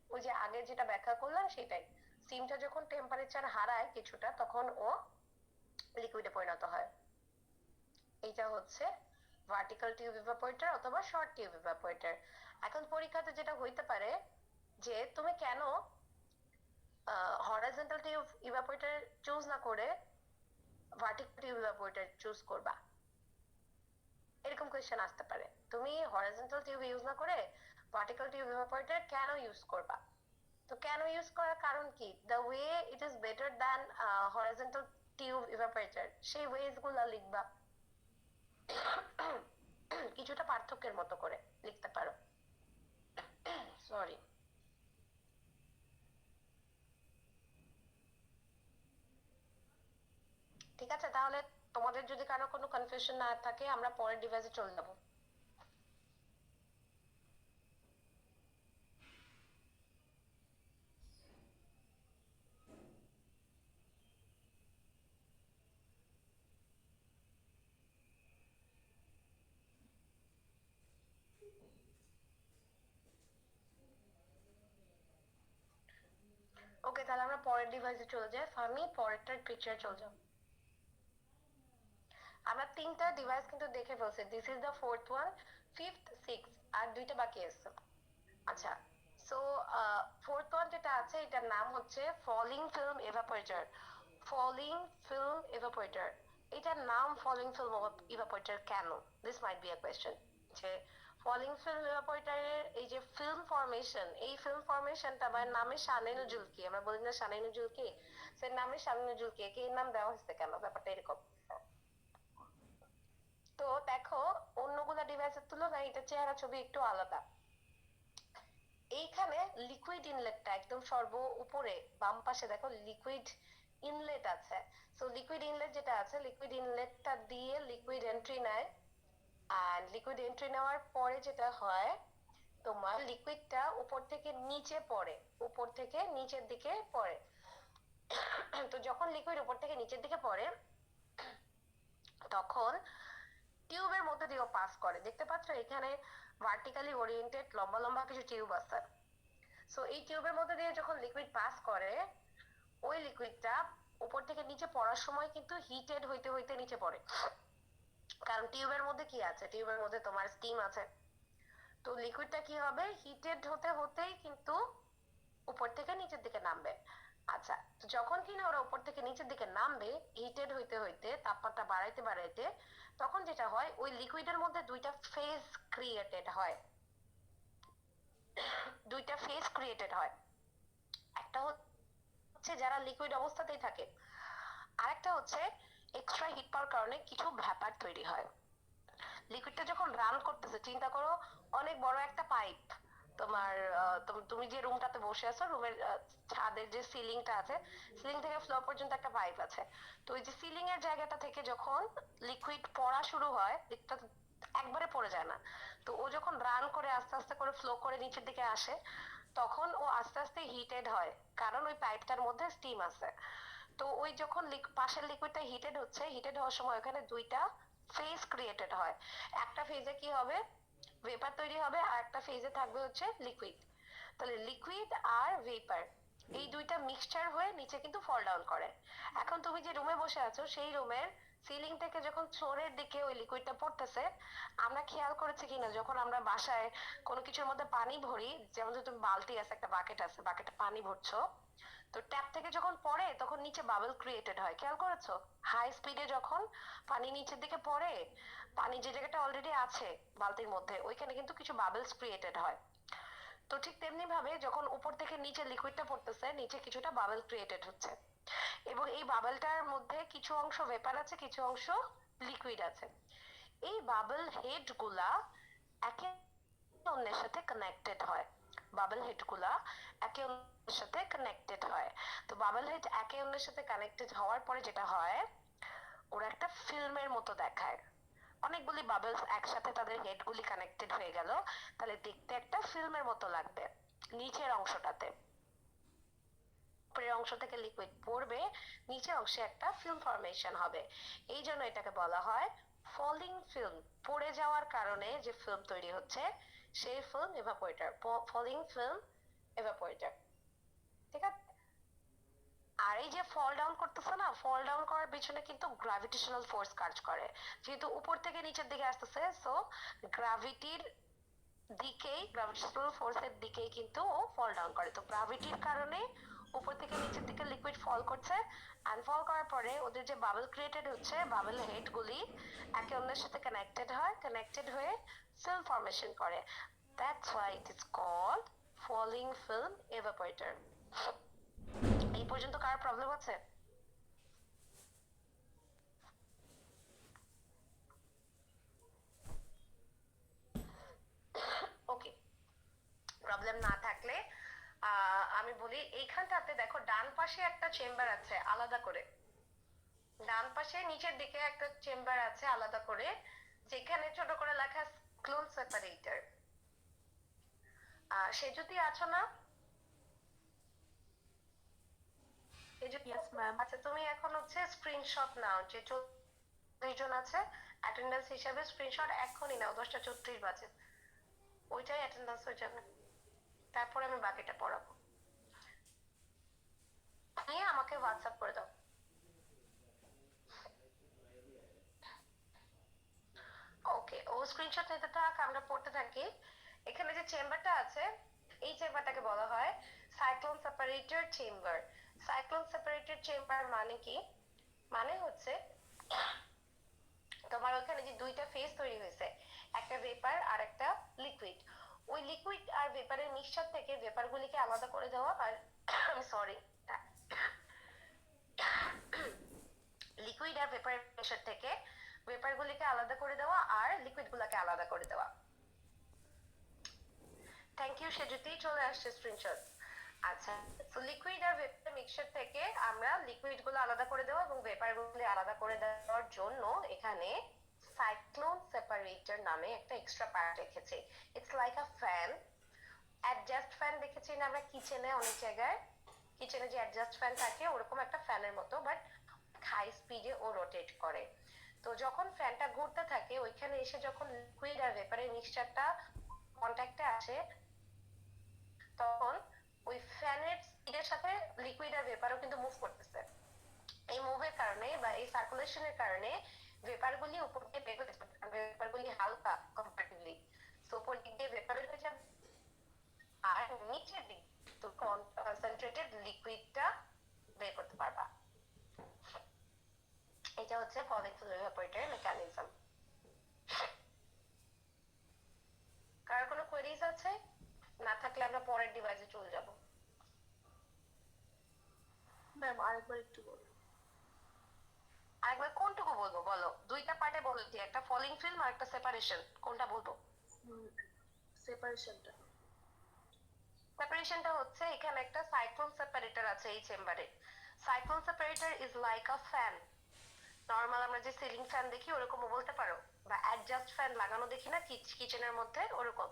Speaker 1: ওই যে আগে যেটা ব্যাখ্যা করলাম সেটাই, স্টিমটা যখন টেম্পারেচার হারায় কিছুটা তখন ও লিকুইডে পরিণত হয়। এইটা হচ্ছে ভার্টিক্যাল টিউব ইভাপোরেটর অথবা শর্ট টিউব ইভাপোরেটর। এখন পরীক্ষাতে যেটা হইতে পারে যে তুমি কেন হরাইজন্টাল টিউব ইভাপোরেটর চুজ না করে ভার্টিক্যাল টিউব ইভাপোরেটর চুজ করবা, এরকম কোয়েশ্চেন আসতে পারে। তুমি হরাইজন্টাল টিউব ইউজ না করে ভার্টিক্যাল টিউব ইভাপোরেটর কেন ইউজ করবা? তো কেন ইউজ করার কারণ কি? The way it is better than horizontal tube evaporator, সেই ওয়েজ গুলা লিখবা। কিছুটা পার্থক্যের মতো করে লিখতে পারো। সরি। ঠিক আছে, তাহলে তোমাদের যদি কারো কোনো কনফিউশন না থাকে আমরা পরের ডিভাইসে চলে যাব। ওকে, তাহলে আমরা পরের ডিভাইসে চলে যাই। ফার্মি পরেরটার পিকচার চলে যাও। আমরা তিনটা ডিভাইস কিন্তু দেখে ফেলছি। This is the fourth one, fifth, six, আর দুইটা বাকি আছে। আচ্ছা, সো ফোর্থ ওয়ান যেটা আছে এটার নাম হচ্ছে ফলিং ফিল্ম এভাপোরেটর। ফলিং ফিল্ম এভাপোরেটর, এটার নাম ফলিং ফিল্ম এভাপোরেটর কেন? This might be a question. যে ফলিং ফিল্ম এভাপোরেটরের এই যে ফিল্ম ফর্মেশন, এই ফিল্ম ফর্মেশনটা বা নামে শানে নজুল কি, আমরা বলি না শানে নজুল কি, সে নামে শানে নজুল কি, এর নাম দেওয়া হয়েছে কেন? ব্যাপারটা এরকম। তো দেখো অন্যগুলা ডিভাইসের তুলনায় এটা চেহারা ছবি একটু আলাদা। এইখানে লিকুইড ইনলেটটা একদম সর্ব উপরে বাম পাশে দেখো লিকুইড ইনলেট আছে। সো লিকুইড ইনলেট যেটা আছে, লিকুইড ইনলেটটা দিয়ে লিকুইড এন্ট্রি নেয়। আর লিকুইড এন্ট্রি নেওয়ার পরে যেটা হয়, তোমার লিকুইডটা উপর থেকে নিচে পড়ে, উপর থেকে নিচের দিকে পড়ে। তো যখন লিকুইড উপর থেকে নিচের দিকে পড়ে তখন টিউবের মধ্যে দিয়েও পাস করে। দেখতে পাচ্ছ এখানে ভার্টিক্যালি ওরিয়েন্টেড লম্বা লম্বা কিছু টিউব আছে। সো এই টিউবের মধ্যে দিয়ে যখন লিকুইড পাস করে, ওই লিকুইডটা উপর থেকে নিচে পড়ার সময় কিন্তু হিটেড হইতে হইতে নিচে পড়ে। কারণ টিউবের মধ্যে কি আছে? টিউবের মধ্যে তোমার স্টিম আছে। তো লিকুইডটা কি হবে? হিটেড হতে হতেই কিন্তু উপর থেকে নিচের দিকে নামবে। আচ্ছা, যখন কিনা ওরা উপর থেকে নিচের দিকে নামবে হিটেড হইতে হইতে, তাপমাত্রা বাড়াইতে বাড়াইতে, তখন যেটা হয় ওই লিকুইডের মধ্যে দুইটা ফেজ ক্রিয়েটেড হয়। দুইটা ফেজ ক্রিয়েটেড হয়। একটা হচ্ছে যারা লিকুইড অবস্থাতেই থাকে, আরেকটা হচ্ছে এক্সট্রা হিট পাওয়ার কারণে কিছু ভ্যাপার তৈরি হয়। লিকুইডটা যখন রান করতেছে, চিন্তা করো অনেক বড় একটা পাইপ, তোমার তুমি যে রুমটাতে বসে আছো, রুমের ছাদের যে সিলিংটা আছে, সিলিং থেকে ফ্লোর পর্যন্ত একটা পাইপ আছে। তো ওই যে সিলিং এর জায়গাটা থেকে যখন লিকুইড পড়া শুরু হয়, লিকুইডটা একবারে পড়ে যায় না। তো ও যখন রান করে আস্তে আস্তে করে ফ্লো করে নিচের দিকে আসে, তখন ও আস্তে আস্তে হিটেড হয়, কারণ ওই পাইপটার মধ্যে স্টিম আছে। তো ওই যখন পাশের লিকুইডটা হিটেড হচ্ছে, হিটেড হওয়ার সময় ওখানে দুইটা ফেজ ক্রিয়েটেড হয়। একটা ফেজে কি হবে? ভেপার তৈরি হবে, আর একটা ফেজে থাকবে হচ্ছে লিকুইড। তাহলে লিকুইড আর ভেপার এই দুইটা মিক্সচার হয়ে নিচে কিন্তু ফল ডাউন করে। এখন তুমি যে রুমে বসে আছো সেই রুমের সিলিং থেকে যখন ফ্লোরের দিকে ওই লিকুইডটা পড়তেছে, আমরা খেয়াল করেছি কিনা যখন আমরা বাসায় কোনো কিছুর মধ্যে পানি ভরি, যেমন তুমি বালতি আছে, একটা বাকেট আছে, বাকেটে পানি ভরছো, তো ট্যাপ থেকে যখন পড়ে তখন নিচে বাবল ক্রিয়েটেড হয়, খেয়াল করেছো? হাই স্পিডে যখন পানি নিচের দিকে পড়ে, পানি যে জায়গাটা অলরেডি আছে বালতির মধ্যে ওইখানে কিন্তু কিছু বাবলস ক্রিয়েটেড হয়। তো ঠিক তেমনি ভাবে যখন উপর থেকে নিচে লিকুইডটা পড়তেছে, নিচে কিছুটা বাবল ক্রিয়েটেড হচ্ছে, এবং এই বাবলটার মধ্যে কিছু অংশ ভেপার আছে, কিছু অংশ লিকুইড আছে। এই বাবল হেড গুলা একে অন্যের সাথে কানেক্টেড হয়, বাবল হেড গুলা একে অন্যের সাথে কানেক্টেড হয়। তো বাবল হেড একে অন্যের সাথে কানেক্টেড হওয়ার পরে যেটা হয়, ওরা একটা ফিল্মের মতো দেখায়। অনেকগুলি বাবলস একসাথে তাদের হেড গুলি কানেক্টেড হয়ে গেল, তাহলে দেখতে একটা ফিল্মের মতো লাগবে। নিচের অংশটাতে, উপরের অংশ থেকে লিকুইড পড়বে, নিচের অংশে একটা ফিল্ম ফরমেশন হবে। এই জন্য এটাকে বলা হয় ফলিং ফিল্ম। পড়ে যাওয়ার কারণে যে ফিল্ম তৈরি হচ্ছে সেই ফিল্ম এভাপোরেটর, ফলিং ফিল্ম এভাপোরেটর। ঠিক আছে? আর এই যে ফল ডাউন করতেছে না, ফল ডাউন করার পিছনে কিন্তু গ্র্যাভিটেশনাল ফোর্স কাজ করে। যেহেতু উপর থেকে নিচের দিকে আসতেছে, সো গ্র্যাভিটির দিকেই, গ্র্যাভিটেশনাল ফোর্সের দিকেই কিন্তু ও ফল ডাউন করে। তো গ্র্যাভিটির কারণে উপর থেকে নিচের দিকে লিকুইড ফল করছে, অ্যান্ড ফল করার পরে ওদের যে বাবল ক্রিয়েটেড হচ্ছে, বাবল হেড গুলি একে অন্যের সাথে কানেক্টেড হয়, কানেক্টেড হয়ে ফিল্ম ফরমেশন করে। That's why it is called falling film evaporator. এই পর্যন্ত কার প্রবলেম আছে? ওকে, প্রবলেম না থাকলে আমি বলি, এইখানটাতে দেখো ডান পাশে একটা চেম্বার আছে আলাদা করে, ডান পাশে নিচের দিকে একটা চেম্বার আছে আলাদা করে, যেখানে ছোট করে লেখা ক্লোন সেপারেটর। সে যদি আছো না?
Speaker 2: Yes, ma'am.
Speaker 1: আচ্ছা, তুমি এখন হচ্ছে স্ক্রিনশট নাও, যে 34 জন আছে অ্যাটেন্ডেন্স হিসাবে, স্ক্রিনশট এখনই নাও, 10:34 বাজে, ওইটাই অ্যাটেন্ডেন্স হয়ে যাবে। তারপরে আমি বাকিটা পড়াবো। নিয়ে আমাকে হোয়াটসঅ্যাপ করে দাও। ওকে, ও স্ক্রিনশট নিতে থাক, আমরা পড়তে থাকি। এখানে যে চেম্বারটা আছে, এই চেম্বারটাকে বলা হয় cyclone separator chamber. Cyclone separator chamber মানে কি? মানে হচ্ছে তোমার ওখানে যে দুইটা ফেজ তৈরি হয়েছে, একটা ভেপার আর একটা লিকুইড, ওই লিকুইড আর ভেপারের মিক্সচার থেকে ভেপার গুলিকে আলাদা করে দেওয়া, আর আমি সরি, লিকুইড আর ভেপারের মিক্সচার থেকে ভেপার গুলিকে আলাদা করে দেওয়া আর লিকুইড গুলাকে আলাদা করে দেওয়া। থ্যাংক ইউ সেজুতি, চলে আসছে স্ক্রিনশট। আচ্ছা, তো লিকুইড আর ভেপার মিক্সচার থেকে আমরা লিকুইড গুলো আলাদা করে দেওয়া এবং ভেপার গুলো আলাদা করে দেওয়ার জন্য এখানে সাইক্লোন সেপারেটর নামে একটা এক্সট্রা পার্ট রেখেছি। It's like a fan, adjust fan দেখেছি না আমরা কিচেনে, অনেক জায়গায় কিচেনে যে অ্যাডজাস্ট ফ্যান থাকে, ওরকম একটা ফ্যানের মতো, বাট হাই স্পিডে ও রোটেট করে। তো যখন ফ্যানটা ঘুরতে থাকে, ওইখানে এসে যখন লিকুইড আর ভেপারের মিক্সচারটা কন্ট্যাক্টে আসে, তখন ওই ফ্যানের স্পিডের সাথে লিকুইড আর ভেপারও কিন্তু মুভ করতেছে। এই মুভের কারণে বা এই সার্কুলেশনের কারণে ভেপারগুলি উপর দিয়ে বের হতে পারে, ভেপারগুলি হালকা কম্পারেটিভলি, তো উপর দিক দিয়ে ভেপার বের হয়ে যাবে, আর নিচের দিক তো কনসেন্ট্রেটেড লিকুইডটা বের করতে পারবা। এটা হচ্ছে ফলিং ফিল্ম এভাপোরেটরের মেকানিজম। কার কোনো কোয়েরিজ আছে? না থাকলে আমরা পরের ডিভাইসে চলে যাব।
Speaker 2: ম্যাম আরেকবার একটু বলুন।
Speaker 1: আরেকবার কোনটুকু বলবো বলো? দুইটা পার্টে বলেছি, একটা ফলিং ফিল্ম আর একটা সেপারেশন, কোনটা বলবো?
Speaker 2: সেপারেশনটা।
Speaker 1: সেপারেশনটা হচ্ছে, এখানে একটা সাইক্লোন সেপারেটর আছে এই চেম্বারে। Cyclone separator is like a fan. Normal আমরা যে সিলিং ফ্যান দেখি ওরকমও বলতে পারো, বা অ্যাডজাস্ট ফ্যান লাগানো দেখি না কিচেনের মধ্যে, ওরকম।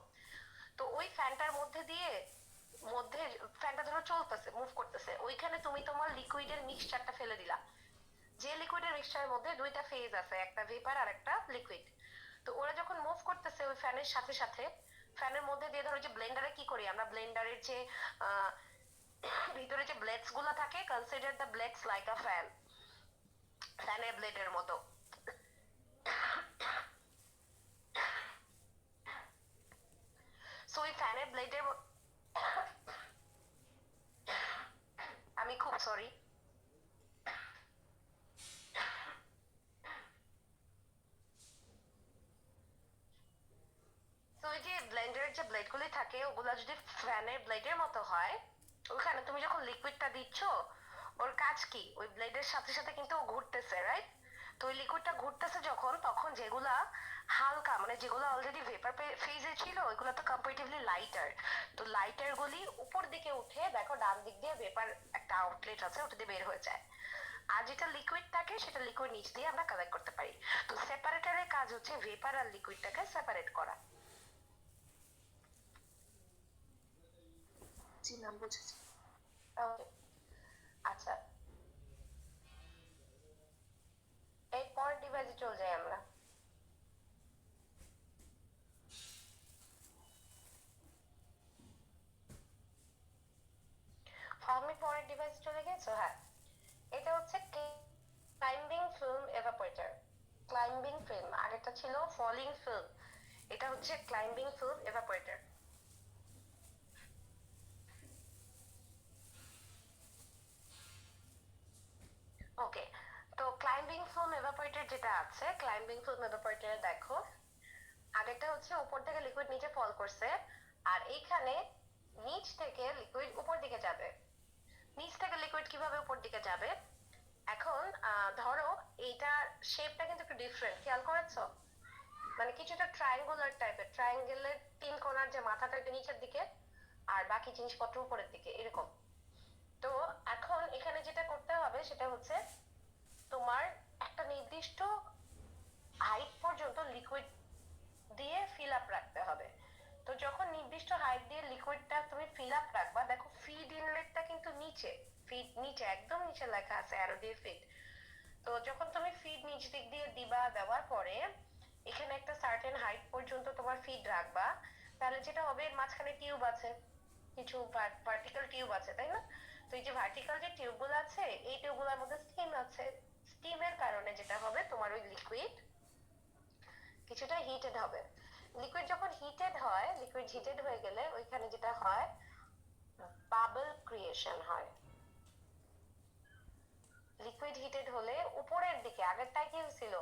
Speaker 1: তো ওই ফ্যানটার মধ্যে দিয়ে, মধ্যে ফ্যানটা ধরো চলতেছে, মুভ করতেছে, ওইখানে তুমি তোমার লিকুইডের মিক্সচারটা ফেলে দিলা। যে লিকুইডের মিক্সচারের মধ্যে দুইটা ফেজ আছে, একটা ভেপার আর একটা লিকুইড। তো ওরা যখন মুভ করতেছে ওই ফ্যানের সাথে সাথে, ফ্যানের মধ্যে দিয়ে, ধরো যে ব্লেন্ডারে কি করি আমরা, ব্লেন্ডারের যে ভিতরে যে ব্লেডস গুলা থাকে, consider the blades like a fan, ফ্যানের ব্লেডের মতো। সো ওই ফ্যানের ব্লেডের, আমি খুব সরি, তো ওই যে ব্লেন্ডারের যে ব্লেড গুলি থাকে থাকে ওগুলা যদি ফ্যানের ব্লেডের মতো হয়, ওখানে তুমি যখন লিকুইডটা দিচ্ছ, ওর কাজ কি, ওই ব্লেডের সাথে সাথে কিন্তু ও ঘুরতেছে, রাইট? তো ওই লিকুইডটা ঘুরতেছে যখন, তখন যেগুলা হালকা মানে যেগুলো অলরেডি ভেপার ফেজে ছিল ওইগুলো তো কম্পারেটিভলি লাইটার, তো লাইটার গুলি উপর দিকে উঠে দেখো ডান দিক দিয়ে ভেপার একটা আউটলেট আছে, ওটা দিয়ে বের হয়ে যায়। আর যেটা লিকুইড থাকে সেটা লিকুইড নিচ দিয়ে আমরা কালেক্ট করতে পারি। তো সেপারেটরের কাজ হচ্ছে ভেপার আর লিকুইডটাকে সেপারেট করা।
Speaker 2: জি ম্যাম, বুঝেছি।
Speaker 1: ওকে, আচ্ছা, এই পরের ডিভাইসে চলে যাই আমরা। ফার্মি পরের ডিভাইসে চলে গেছো? হ্যাঁ, এটা হচ্ছে ক্লাইম্বিং ফিল্ম এভাপোরেটর। ক্লাইম্বিং ফিল্ম, আগেরটা ছিল ফলিং ফিল্ম, এটা হচ্ছে ক্লাইম্বিং ফিল্ম এভাপোরেটর। ওকে, তো ক্লাইম্বিং ফিল্ম এভাপোরেটর যেটা আছে, ক্লাইম্বিং ফিল্ম এভাপোরেটর দেখো, আগেরটা হচ্ছে উপর থেকে লিকুইড নিচে ফল করছে, আর এইখানে নিচ থেকে লিকুইড উপর দিকে যাবে। নিচ থেকে লিকুইড কিভাবে উপর দিকে যাবে, এখন ধরো এইটার শেপটা কিন্তু একটু ডিফারেন্ট, খেয়াল করেছো? মানে কিছুটা ট্রায়াঙ্গুলার টাইপের, ট্রায়াঙ্গেলের তিন কোণার যে মাথাটা একটু নিচের দিকে আর বাকি জিনিসপত্র উপরের দিকে এরকম। তো এখন এখানে যেটা করতে হবে সেটা হচ্ছে তোমার একটা নির্দিষ্ট হাইট পর্যন্ত লিকুইড দিয়ে ফিল আপ রাখতে হবে। তো যখন নির্দিষ্ট হাইট দিয়ে লিকুইডটা তুমি ফিল আপ রাখবা, দেখো ফিড ইনলেটটা কিন্তু নিচে, ফিড নিচে একদম নিচে লেখা আছে অ্যারো দিয়ে ফিড। তো যখন তুমি ফিড নিচ দিক দিয়ে দিবা, দেওয়ার পরে এখানে একটা সার্টেন হাইট পর্যন্ত তোমার ফিড রাখবা, তাহলে যেটা হবে এর মাঝখানে টিউব আছে, কিছু ভার্টিক্যাল টিউব আছে, তাই না? তো এই যে ভার্টিক্যাল যে টিউবগুলো আছে, এই টিউবগুলোর মধ্যে স্টিম আছে, স্টিমের কারণে যেটা হবে তোমার ওই লিকুইড কিছুটা হিটেড হবে। লিকুইড যখন হিটেড হয়, লিকুইড হিটেড হয়ে গেলে ওইখানে যেটা হয় বাবল ক্রিয়েশন হয়। লিকুইড হিটেড হলে উপরের দিকে, আগেরটাই কি হয়েছিল,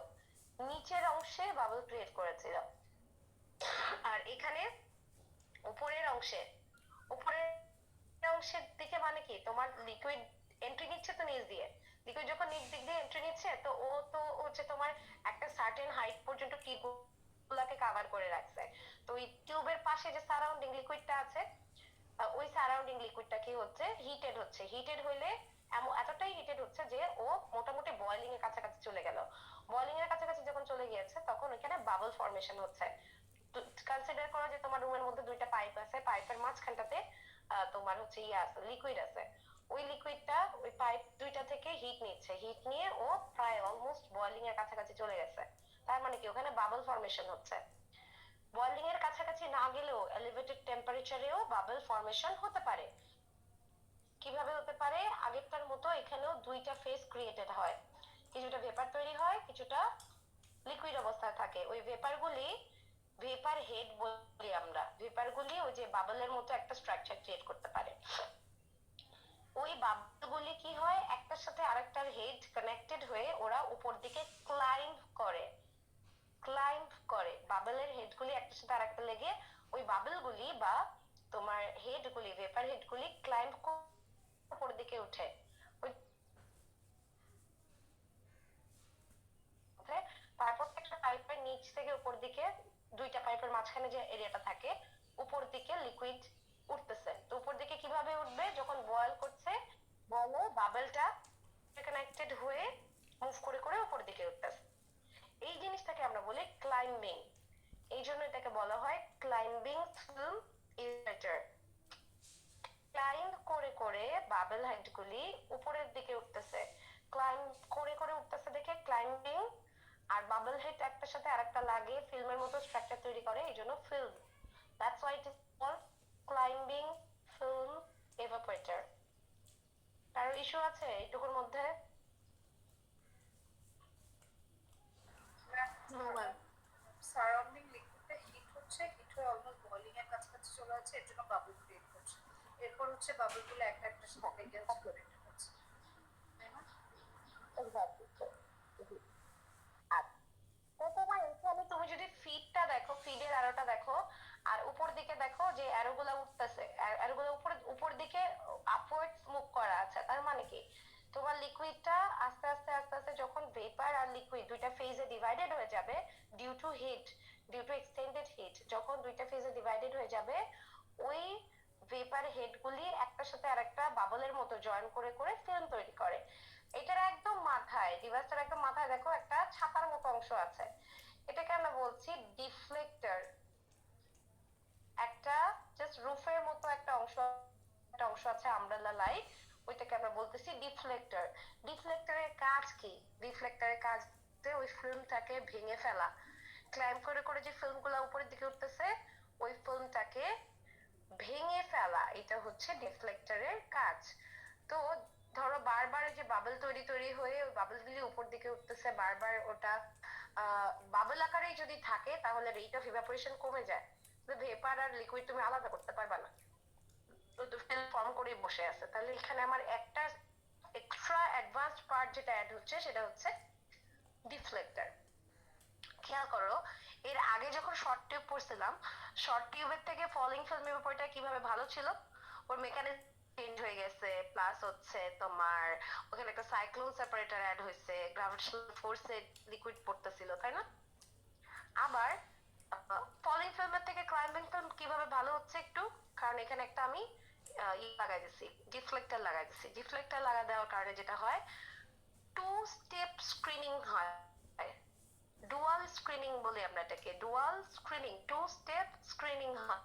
Speaker 1: নিচের অংশে বাবল ক্রিয়েট করেছিল, আর এখানে উপরের অংশে, উপরের অংশের দিকে মানে কি তোমার লিকুইড এন্ট্রি নিচ্ছে তো নিচ দিয়ে, লিকুইড যখন নিচ দিক দিয়ে এন্ট্রি নিচ্ছে তো ও তো হচ্ছে তোমার একটা সার্টেন হাইট পর্যন্ত টিউবগুলোকে কভার করে রাখছে। তো ওই টিউবের পাশে যে সারাউন্ডিং লিকুইডটা আছে, ওই সারাউন্ডিং লিকুইডটা কি হচ্ছে, হিটেড হচ্ছে। হিটেড হইলে এতটাই হিটেড হচ্ছে যে ও মোটামুটি বয়লিং এর কাছাকাছি চলে গেল। বয়লিং এর কাছাকাছি যখন চলে গিয়েছে তখন ওইখানে বাবল ফর্মেশন হচ্ছে। কনসিডার করো যে তোমার রুমের মধ্যে দুইটা পাইপ আছে, পাইপের মাঝখানটাতে তোমার হচ্ছে ইয়ে আছে, লিকুইড আছে। ওই লিকুইডটা ওই পাইপ দুইটা থেকে হিট নিচ্ছে, হিট নিয়ে ও প্রায় অলমোস্ট বয়লিং এর কাছাকাছি চলে গেছে। তার মানে কি ওখানে বাবল ফর্মেশন হচ্ছে। বয়লিং এর কাছাকাছি না গেলেও এলিভেটেড টেম্পারেচারেও বাবল ফর্মেশন হতে পারে। কিভাবে হতে পারে, আগেরটার মতো এখানেও দুইটা ফেজ ক্রিয়েটেড হয়, কিছুটা ভেপার তৈরি হয়, কিছুটা লিকুইড অবস্থায় থাকে। ওই ভেপারগুলি ভেপার হেড বলি আমরা, ভেপারগুলি ওই যে বাবলের মতো একটা স্ট্রাকচার ক্রিয়েট করতে পারে। ওই বাবলগুলি কি হয়, একটার সাথে আরেকটার হেড কানেক্টেড হয়ে ওরা উপর দিকে ক্লাইম্ব করে, ক্লাইম্ব করে, বাবলের হেডগুলি একটার সাথে আরেকটা লেগে ওই বাবলগুলি বা তোমার হেডগুলি, ভেপার হেডগুলি ক্লাইম্ব উপর দিকে উঠে। ওই তারপর একটা পাইপের নিচ থেকে উপর দিকে, দুইটা পাইপের মাঝখানে যে এরিয়াটা থাকে, উপর দিকে লিকুইড উঠতেছে। তো উপর দিকে কিভাবে উঠবে, যখন বয়েল করছে, বলে বাবলটা কানেক্টেড হয়ে মুভ করে করে উপর দিকে উঠতেছে। এই জিনিসটাকে আমরা বলি ক্লাইম্বিং, এই জন্য এটাকে বলা হয় ক্লাইম্বিং ফিল্ম ইরেটার। ক্লাইম্ব করে করে বাবল হেডগুলি উপরের দিকে উঠতেছে, ক্লাইম্ব করে করে উঠতেছে দেখে ক্লাইম্বিং, আর বাবল হেড একটার সাথে আরেকটা লাগে ফিল্মের মতো স্ট্রাকচার তৈরি করে, এই জন্য film. That's why it is called climbing film evaporator. কারো ইস্যু আছে এইটুকুর মধ্যে?
Speaker 2: No ma'am.
Speaker 5: সারাউন্ডিং লিকুইডটা হিট হচ্ছে, হিট হয়ে অলমোস্ট বয়লিং এর কাছাকাছি চলে যাচ্ছে, এর জন্য বাবল ক্রিয়েট করছে। এরপর হচ্ছে বাবলগুলো একটা একটা সাথে লেগে হচ্ছে ক্রিয়েট হচ্ছে, তাই না?
Speaker 1: তো তোমার এখানে তুমি যদি ফিডটা দেখো, ফিডের আলোটা দেখো, আর উপর দিকে দেখো যে অ্যারোগুলো উঠতেছে, অ্যারোগুলো উপর দিকে আপওয়ার্ডস মুভ করা আছে। তার মানে কি তোমার লিকুইডটা আস্তে আস্তে আস্তে আস্তে যখন ভেপার আর লিকুইড দুইটা ফেজে ডিভাইডেড হয়ে যাবে due to heat, due to extended heat, যখন দুইটা ফেজে ডিভাইডেড হয়ে যাবে ওই ভেপার হেডগুলি একটার সাথে আরেকটা বাবলের মতো জয়েন করে করে ফিল্ম তৈরি করে। এটার একদম মাথায়, ডিভাইসটার একদম মাথায় দেখো একটা ছাতার মতো অংশ আছে, এটাকে আমরা বলছি ডিফ্লেক্টর। একটা জাস্ট রুফের মতো একটা অংশ আছে আমব্রেলা লাইক, ওইটাকে আমরা বলতেছি ডিফ্লেক্টর। ডিফ্লেক্টরের কাজ কি? ডিফ্লেক্টরের কাজ ওই ফিল্মটাকে ভেঙে ফেলা, ক্লাইম্ব করে করে যে ফিল্মগুলো উপরের দিকে উঠতেছে ওই ফিল্মটাকে ভেঙে ফেলা, এটা হচ্ছে ডিফ্লেক্টরের কাজ। তো ধরো বারবার যে বাবল তৈরি হয়ে ওই বাবলগুলি উপর দিকে উঠতেছে বারবার, ওটা বাবল আকারেই যদি থাকে তাহলে রেট অফ ইভাপোরেশন কমে যায়, ভেপার আর লিকুইড তুমি আলাদা করতে পারবা না, তো ফিল্ম ফর্ম করে বসে আছে। তাহলে এখানে আমার একটা এক্সট্রা অ্যাডভান্সড পার্ট যেটা অ্যাড হচ্ছে সেটা হচ্ছে ডিফ্লেক্টর। খেয়াল করো এর আগে যখন শর্ট টিউব পড়ছিলাম, শর্ট টিউবের থেকে ফলিং ফিল্ম ইভাপোরেটর কিভাবে ভালো ছিল, ওর মেকানিজম চেঞ্জ হয়ে গেছে, প্লাস হচ্ছে তোমার ওখানে একটা সাইক্লোন সেপারেটর অ্যাড হয়েছে, গ্র্যাভিটেশনাল ফোর্সে লিকুইড পড়তেছিল, তাই না? আবার ফলিং ফিল্মের থেকে ক্লাইম্বিং ফিল্ম কিভাবে ভালো হচ্ছে একটু, কারণ এখানে একটা আমি লাগাই দিছি, ডিফ্লেক্টর লাগাই দিছি। ডিফ্লেক্টর লাগা দেওয়ার কারণে যেটা হয় টু স্টেপ স্ক্রিনিং হয়, ডুয়াল স্ক্রিনিং বলি আমরা এটাকে, dual screening, two step screening হয়।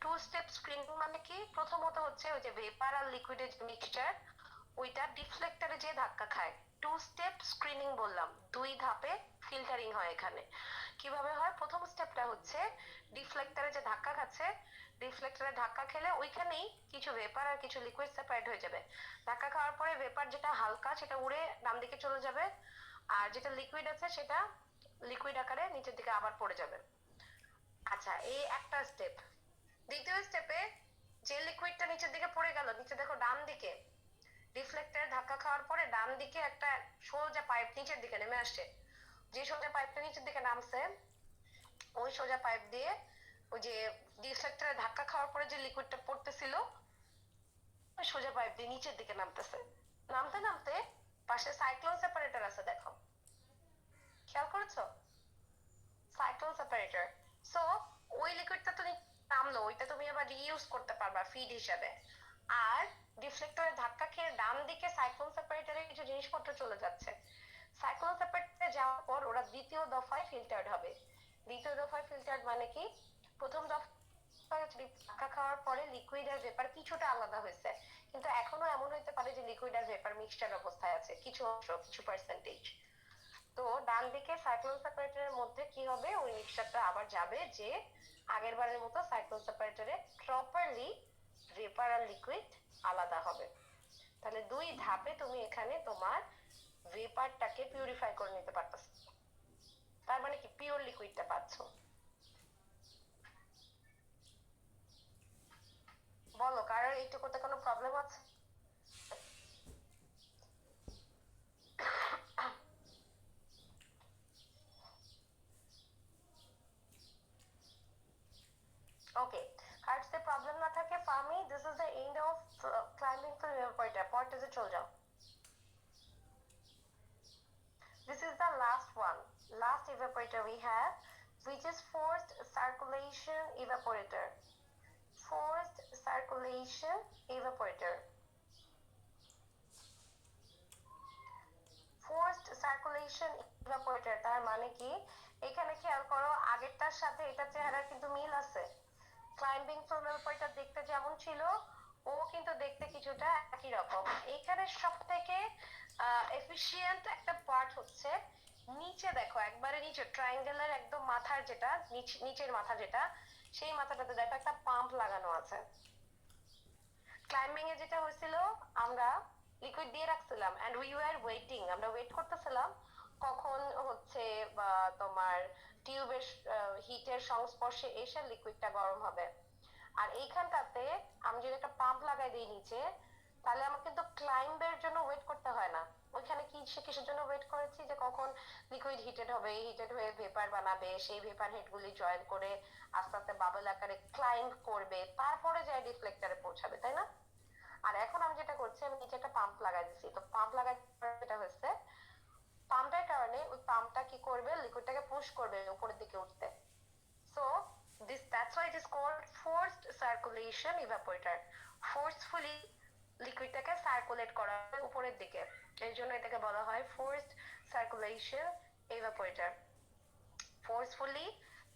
Speaker 1: টু স্টেপ স্ক্রিনিং মানে কি, প্রথমত হচ্ছে ওই যে ভেপার আর লিকুইডের মিক্সচার ওইটা ডিফ্লেক্টরে যে ধাক্কা খায়, টু স্টেপ স্ক্রিনিং বললাম, দুই ধাপে ফিল্টারিং হয় এখানে। কিভাবে হয়? প্রথম স্টেপটা হচ্ছে ডিফ্লেক্টরে যে ধাক্কা খাচ্ছে, ডিফ্লেক্টরে ধাক্কা খেলে ওইখানেই কিছু ভেপার আর কিছু লিকুইড সেপারেট হয়ে যাবে। ধাক্কা খাওয়ার পরে ভেপার যেটা হালকা সেটা উড়ে ডান দিকে চলে যাবে, আর যেটা লিকুইড আছে সেটা লিকুইড আকারে নিচের দিকে আবার পড়ে যাবে। আচ্ছা, এই একটা স্টেপ। দ্বিতীয় স্টেপে যে লিকুইডটা নিচের দিকে পড়ে গেল, নিচে দেখো ডান দিকে ডিফ্লেক্টরে ধাক্কা খাওয়ার পরে ডান দিকে একটা সোজা পাইপ নিচের দিকে নেমে আসছে, যে সোজা পাইপটা নিচের দিকে নামছে ওই সোজা পাইপ দিয়ে ওই যে ডিফ্লেক্টরে ধাক্কা খাওয়ার পরে যে লিকুইডটা পড়তেছিল ওই সোজা পাইপ দিয়ে নিচের দিকে নামতেছে। নামতে নামতে পাশে সাইক্লোন সেপারেটর আছে, দেখো খেয়াল করেছো? Cyclone separator. সো ওই লিকুইডটা তো নামলো, ওইটা তুমি আবার রিইউজ করতে পারবা ফিড হিসাবে। আর ডিফ্লেক্টরে ধাক্কা খেয়ে ডান দিকে সাইক্লোন সেপারেটরে কিছু জিনিসপত্র চলে যাচ্ছে, সাইক্লোন সেপারেটরে যাওয়ার পর ওরা দ্বিতীয় দফায় ফিল্টার্ড হবে। দ্বিতীয় দফায় ফিল্টার্ড মানে কি, প্রথম দফায় ধাক্কা খাওয়ার পরে লিকুইড আর ভেপার কিছুটা আলাদা হয়েছে, কিন্তু এখনো এমন হইতে পারে যে লিকুইড আর ভেপার মিক্সচার অবস্থায় আছে কিছু অংশ, কিছু পার্সেন্টেজ। তো ডান দিকে সাইক্লোন সেপারেটরের মধ্যে কি হবে, ওই মিক্সচারটা আবার যাবে যে আগের বারের মতো সাইক্লোন সেপারেটরে প্রপারলি ভেপার আর লিকুইড আলাদা হবে। তাহলে দুই ধাপে তুমি এখানে তোমার ভেপারটাকে পিউরিফাই করে নিতে পারতেছো, তার মানে কি পিওর লিকুইডটা পাচ্ছ। বলো কারোর এইটুকুতে কোনো প্রবলেম আছে? ওকে, আর যদি প্রবলেম না থাকে ফার্মি, this is the end of climbing film evaporator. পরেরটাতে চলে যাও। This is the last one, last evaporator we have, which is forced circulation evaporator. Forced circulation evaporator. Forced circulation evaporator তার মানে কি, এখানে খেয়াল করো আগেরটার সাথে এটা চেহারা কিন্তু মিল আছে। ক্লাইম্বিং ফিল্ম ইভাপোরেটর দেখতে যেমন ছিল ও কিন্তু দেখতে কিছুটা একই রকম। এখানে সবথেকে এফিশিয়েন্ট একটা পার্ট হচ্ছে নিচে দেখো, একবারে নিচে ট্রায়াঙ্গেলের একদম মাথার যেটা নিচের মাথা যেটা, সেই মাথাটাতে দেখো একটা পাম্প লাগানো আছে। ক্লাইম্বিং এ যেটা হয়েছিল আমরা লিকুইড দিয়ে রাখছিলাম এন্ড উই ওয়্যার ওয়েটিং, আমরা ওয়েট করতেছিলাম কখন হচ্ছে তোমার টিউবের হিটের সংস্পর্শে এসে লিকুইডটা গরম হবে। আর এইখানটাতে আমি যদি একটা পাম্প লাগাই দিই নিচে, তাহলে আমার কিন্তু ক্লাইম্বের জন্য ওয়েট করতে হয় না, ওইখানে কিসের জন্য ওয়েট করেছি, যে কখন লিকুইড হিটেড হবে, হিটেড হয়ে ভেপার বানাবে, সেই ভেপার হেডগুলি জয়েন করে আস্তে আস্তে বাবল আকারে ক্লাইম্ব করবে, তারপরে যায় ডিফ্লেক্টরে পৌঁছাবে, তাই না? আর এখন আমি যেটা করছি, আমি নিচে একটা পাম্প লাগাই দিচ্ছি। তো পাম্প লাগাই যেটা হচ্ছে, পাম্পের কারণে ওই পাম্পটা কি করবে, লিকুইডটাকে পুশ করবে উপরের দিকে উঠতে। So that's why it is called forced circulation evaporator. Forcefully লিকুইডটাকে সার্কুলেট করা হয় উপরের দিকে, এই জন্য এটাকে বলা হয় ফোর্সড সার্কুলেশন এভাপোরেটর। ফোর্সফুলি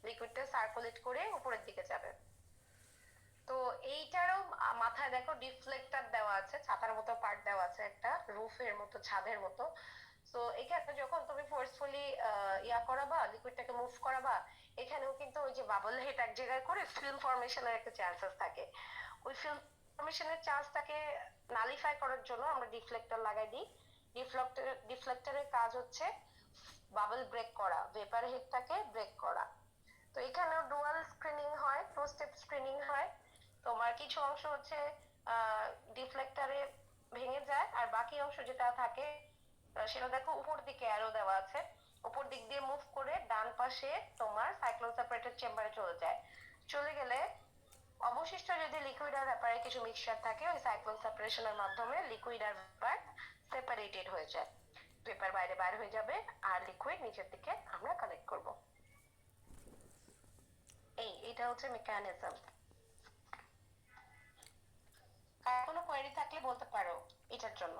Speaker 1: লিকুইডটা সার্কুলেট করে উপরের দিকে যাবে। তো এইটারও মাথায় দেখো ডিফ্লেক্টর দেওয়া আছে, ছাতার মতো পার্ট দেওয়া আছে, একটা রুফের মতো, ছাদের মতো। তো এখানে যখন তুমি ফোর্সফুলি করাবা, লিকুইডটাকে মুভ করাবা, এখানেও কিন্তু ওই যে বাবল হেড এক জায়গায় করে ফিল্ম ফর্মেশনের একটা চান্সেস থাকে। ওই ফিল্ম ফর্মেশনের চান্সটাকে নালিফাই করার জন্য আমরা ডিফ্লেক্টর লাগাই দিই। ডিফ্লেক্টরের কাজ হচ্ছে বাবল ব্রেক করা, ভেপার হেডটাকে ব্রেক করা। তো এখানেও ডুয়াল স্ক্রিনিং হয়, টু স্টেপ স্ক্রিনিং হয়। তোমার কিছু অংশ হচ্ছে ডিফ্লেক্টরে ভেঙে যায়, আর বাকি অংশ যেটা থাকে সেটা দেখো উপর দিকে অ্যারো দেওয়া আছে, উপর দিক দিয়ে মুভ করে ডান পাশে তোমার সাইক্লোন সেপারেটর চেম্বারে চলে যায়। চলে গেলে অবশিষ্ট যদি লিকুইড আর ভেপারে কিছু মিক্সচার থাকে, ওই সাইক্লোন সেপারেশনের মাধ্যমে লিকুইড আর ভেপার সেপারেটেড হয়ে যায়, ভেপার বাইরে বাইরে হয়ে যাবে আর লিকুইড নিচের দিকে আমরা কালেক্ট করব। এটা হচ্ছে মেকানিজম। কার কোনো কোয়েরি থাকলে বলতে পারো এটার জন্য।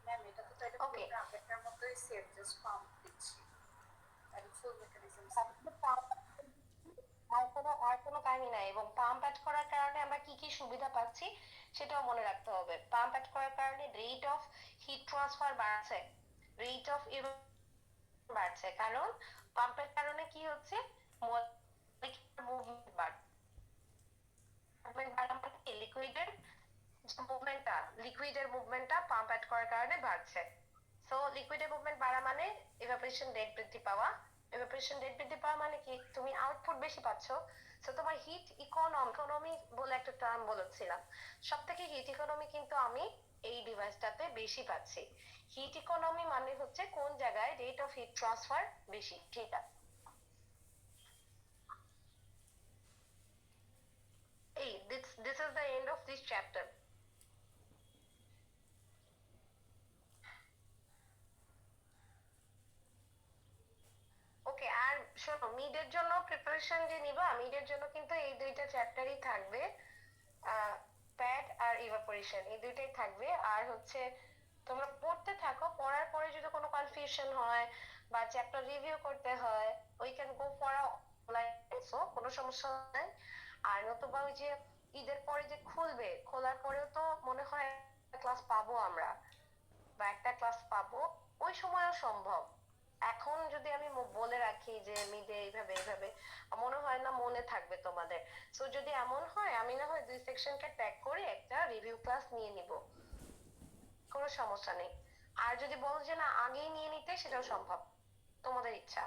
Speaker 5: ম্যাম এটা তো তাহলে
Speaker 1: Okay.
Speaker 5: পুরোটা আগেরটার মতোই সেম, জাস্ট পাম্প দিচ্ছি আর ফুল মেকানিজম।
Speaker 1: আর কোনো কাহিনী নাই, এবং পাম্প অ্যাড করার কারণে আমরা কি কি সুবিধা পাচ্ছি সেটাও মনে রাখতে হবে। পাম্প অ্যাড করার কারণে রেট অফ হিট ট্রান্সফার বাড়ছে, রেট অফ বাড়ছে, কারণ পাম্পের কারণে কি হচ্ছে, মুভমেন্ট বাড়ছে। লিকুইডের মুভমেন্টটা পাম্প অ্যাড করার কারণে বাড়ছে। সো লিকুইডের মুভমেন্ট বাড়া মানে ইভাপোরেশন রেট বৃদ্ধি পাওয়া। ইভাপোরেশন রেট বৃদ্ধি পাওয়া মানে কি, তুমি আউটপুট বেশি পাচ্ছ। সো তোমার হিট ইকোনমি বলে একটা টার্ম বলেছিলাম, সব থেকে হিট ইকোনমি কিন্তু আমি এই ডিভাইসটাতে বেশি পাচ্ছি। হিট ইকোনমি মানে হচ্ছে কোন জায়গায় রেট অফ হিট ট্রান্সফার বেশি, সেটা। This is the end of this chapter. ওকে, আর শোনো, মিডের জন্য প্রিপারেশন যে নিবা, মিডের জন্য কিন্তু এই দুইটা চ্যাপ্টারই থাকবে, প্যাড আর ইভাপোরেশন, এই দুইটাই থাকবে। আর হচ্ছে তোমরা পড়তে থাকো, পড়ার পরে যদি কোনো কনফিউশন হয় বা চ্যাপ্টার রিভিউ করতে হয়, we can go for online, so কোনো সমস্যা নাই। আর নতুবা ওই যে ঈদের পরে যে খুলবে, খোলার পরেও তো মনে হয় ক্লাস পাবো আমরা, বা একটা ক্লাস পাবো, ওই সময়ও সম্ভব। এখন যদি আমি বলে রাখি যে মিডে এইভাবে এইভাবে, মনে হয় না মনে থাকবে তোমাদের। সো যদি এমন হয়, আমি না হয় 2 সেকশনকে ট্যাগ করে একটা রিভিউ ক্লাস নিয়ে নিব, কোনো সমস্যা নেই। আর যদি বলো যে না আগেই নিয়ে নিতে, সেটাও সম্ভব, তোমাদের ইচ্ছা।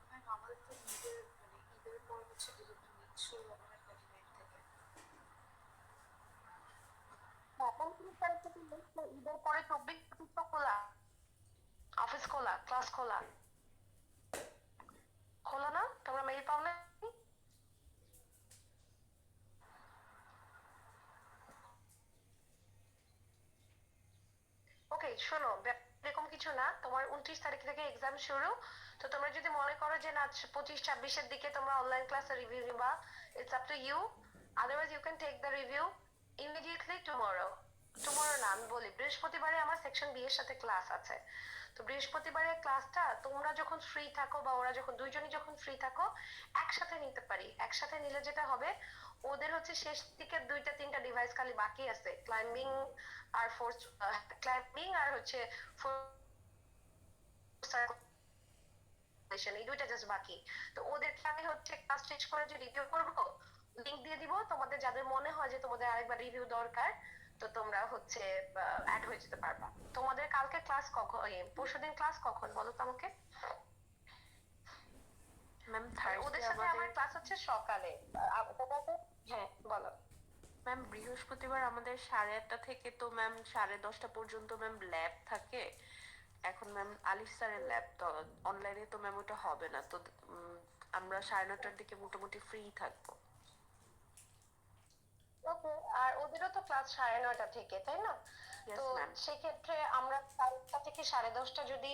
Speaker 5: ম্যাম আমাদের তো ঈদের ঈদের পর হচ্ছে ডিলিভারি শুরু হবে না 29 থেকে।
Speaker 1: এখন কি ঈদের পরে 24 তো খোলা, অফিস খোলা, ক্লাস খোলা, খোলা না? তোমরা মেইল পাও না? ওকে শোনো, এরকম কিছু না, তোমার 29 তারিখ থেকে এক্সাম শুরু। তো তোমরা যদি মনে করো যে না 25-26-এর দিকে তোমরা অনলাইন ক্লাসে রিভিউ নিবা, it's up to you. Otherwise you can take the review immediately tomorrow. Tomorrow না, আমি বলি বৃহস্পতিবারে আমার সেকশন বি এর সাথে ক্লাস আছে। তো বৃহস্পতিবারের ক্লাসটা তোমরা যখন ফ্রি থাকো, বা ওরা যখন দুইজনই যখন ফ্রি থাকো, একসাথে নিতে পারি। একসাথে নিলে যেটা হবে, ওদের হচ্ছে শেষ দিকে 2-3টা ডিভাইস খালি বাকি আছে, ক্লাইম্বিং আর ফোর্স, ক্লাইম্বিং আর হচ্ছে এই দুইটা জাস্ট বাকি। তো ওদেরকে আমি হচ্ছে ক্লাস শেষ করে যে রিভিউ করবো, লিংক দিয়ে দিব। তোমাদের যাদের মনে হয় যে তোমাদের আরেকবার রিভিউ দরকার, তো তোমরা হচ্ছে অ্যাড হয়ে যেতে পারবা। তোমাদের কালকে ক্লাস কখন, পরশুদিন ক্লাস কখন বলো তো আমাকে?
Speaker 2: ম্যাম
Speaker 1: ওদের
Speaker 2: থার্সডে
Speaker 1: সাথে আমার
Speaker 2: আমাদের
Speaker 1: ক্লাস হচ্ছে সকালে। হ্যাঁ বলো।
Speaker 2: ম্যাম বৃহস্পতিবার আমাদের 8:30 থেকে তো ম্যাম 10:30 পর্যন্ত ম্যাম ল্যাব থাকে। এখন ম্যাম আলিফ স্যারের ল্যাব তো অনলাইনে তো ম্যাম ওটা হবে না তো আমরা 9:30টার দিকে মোটামুটি ফ্রি থাকবো।
Speaker 1: ওকে, আর ওদেরও তো ক্লাস 9:30 থেকে, তাই না?
Speaker 2: ইয়েস
Speaker 1: তো
Speaker 2: ম্যাম।
Speaker 1: সেক্ষেত্রে আমরা 9:30 থেকে 10:30 যদি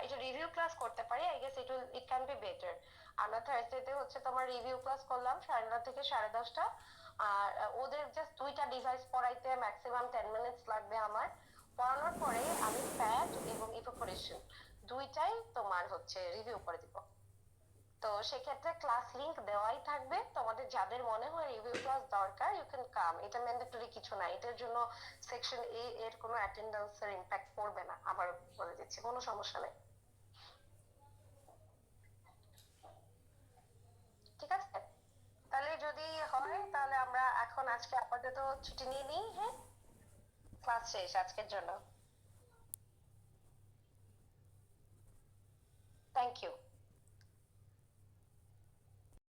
Speaker 1: এটা রিভিউ ক্লাস করতে পারি, I guess it can be better. আমরা থার্সডেতে হচ্ছে তোমার রিভিউ ক্লাস করলাম 9:30 থেকে 10:30। আর ওদের জাস্ট 2টা ডিভাইস পড়াইতে ম্যাক্সিমাম 10 মিনিটস লাগবে আমার। পড়ানোর পরে আমি প্যাড এবং ইভাপোরেশন দুইটাই তোমার হচ্ছে রিভিউ করে দিব। তো সেক্ষেত্রে ক্লাস লিংক দেওয়াই থাকবে, তোমাদের যাদের মনে হয় রিভিউ ক্লাস দরকার ইউ ক্যান কাম। এটা ম্যান্ডেটরি কিছু না, এটার জন্য সেকশন এ এর কোনো অ্যাটেন্ডেন্সের ইম্প্যাক্ট পড়বে না, আবার বলে দিচ্ছি, কোনো সমস্যা নেই। ঠিক আছে, তাহলে যদি হয় তাহলে আমরা এখন আজকে আপাতত ছুটি নিয়ে নিই। হ্যাঁ, ক্লাস শেষ আজকের জন্য। Thank you.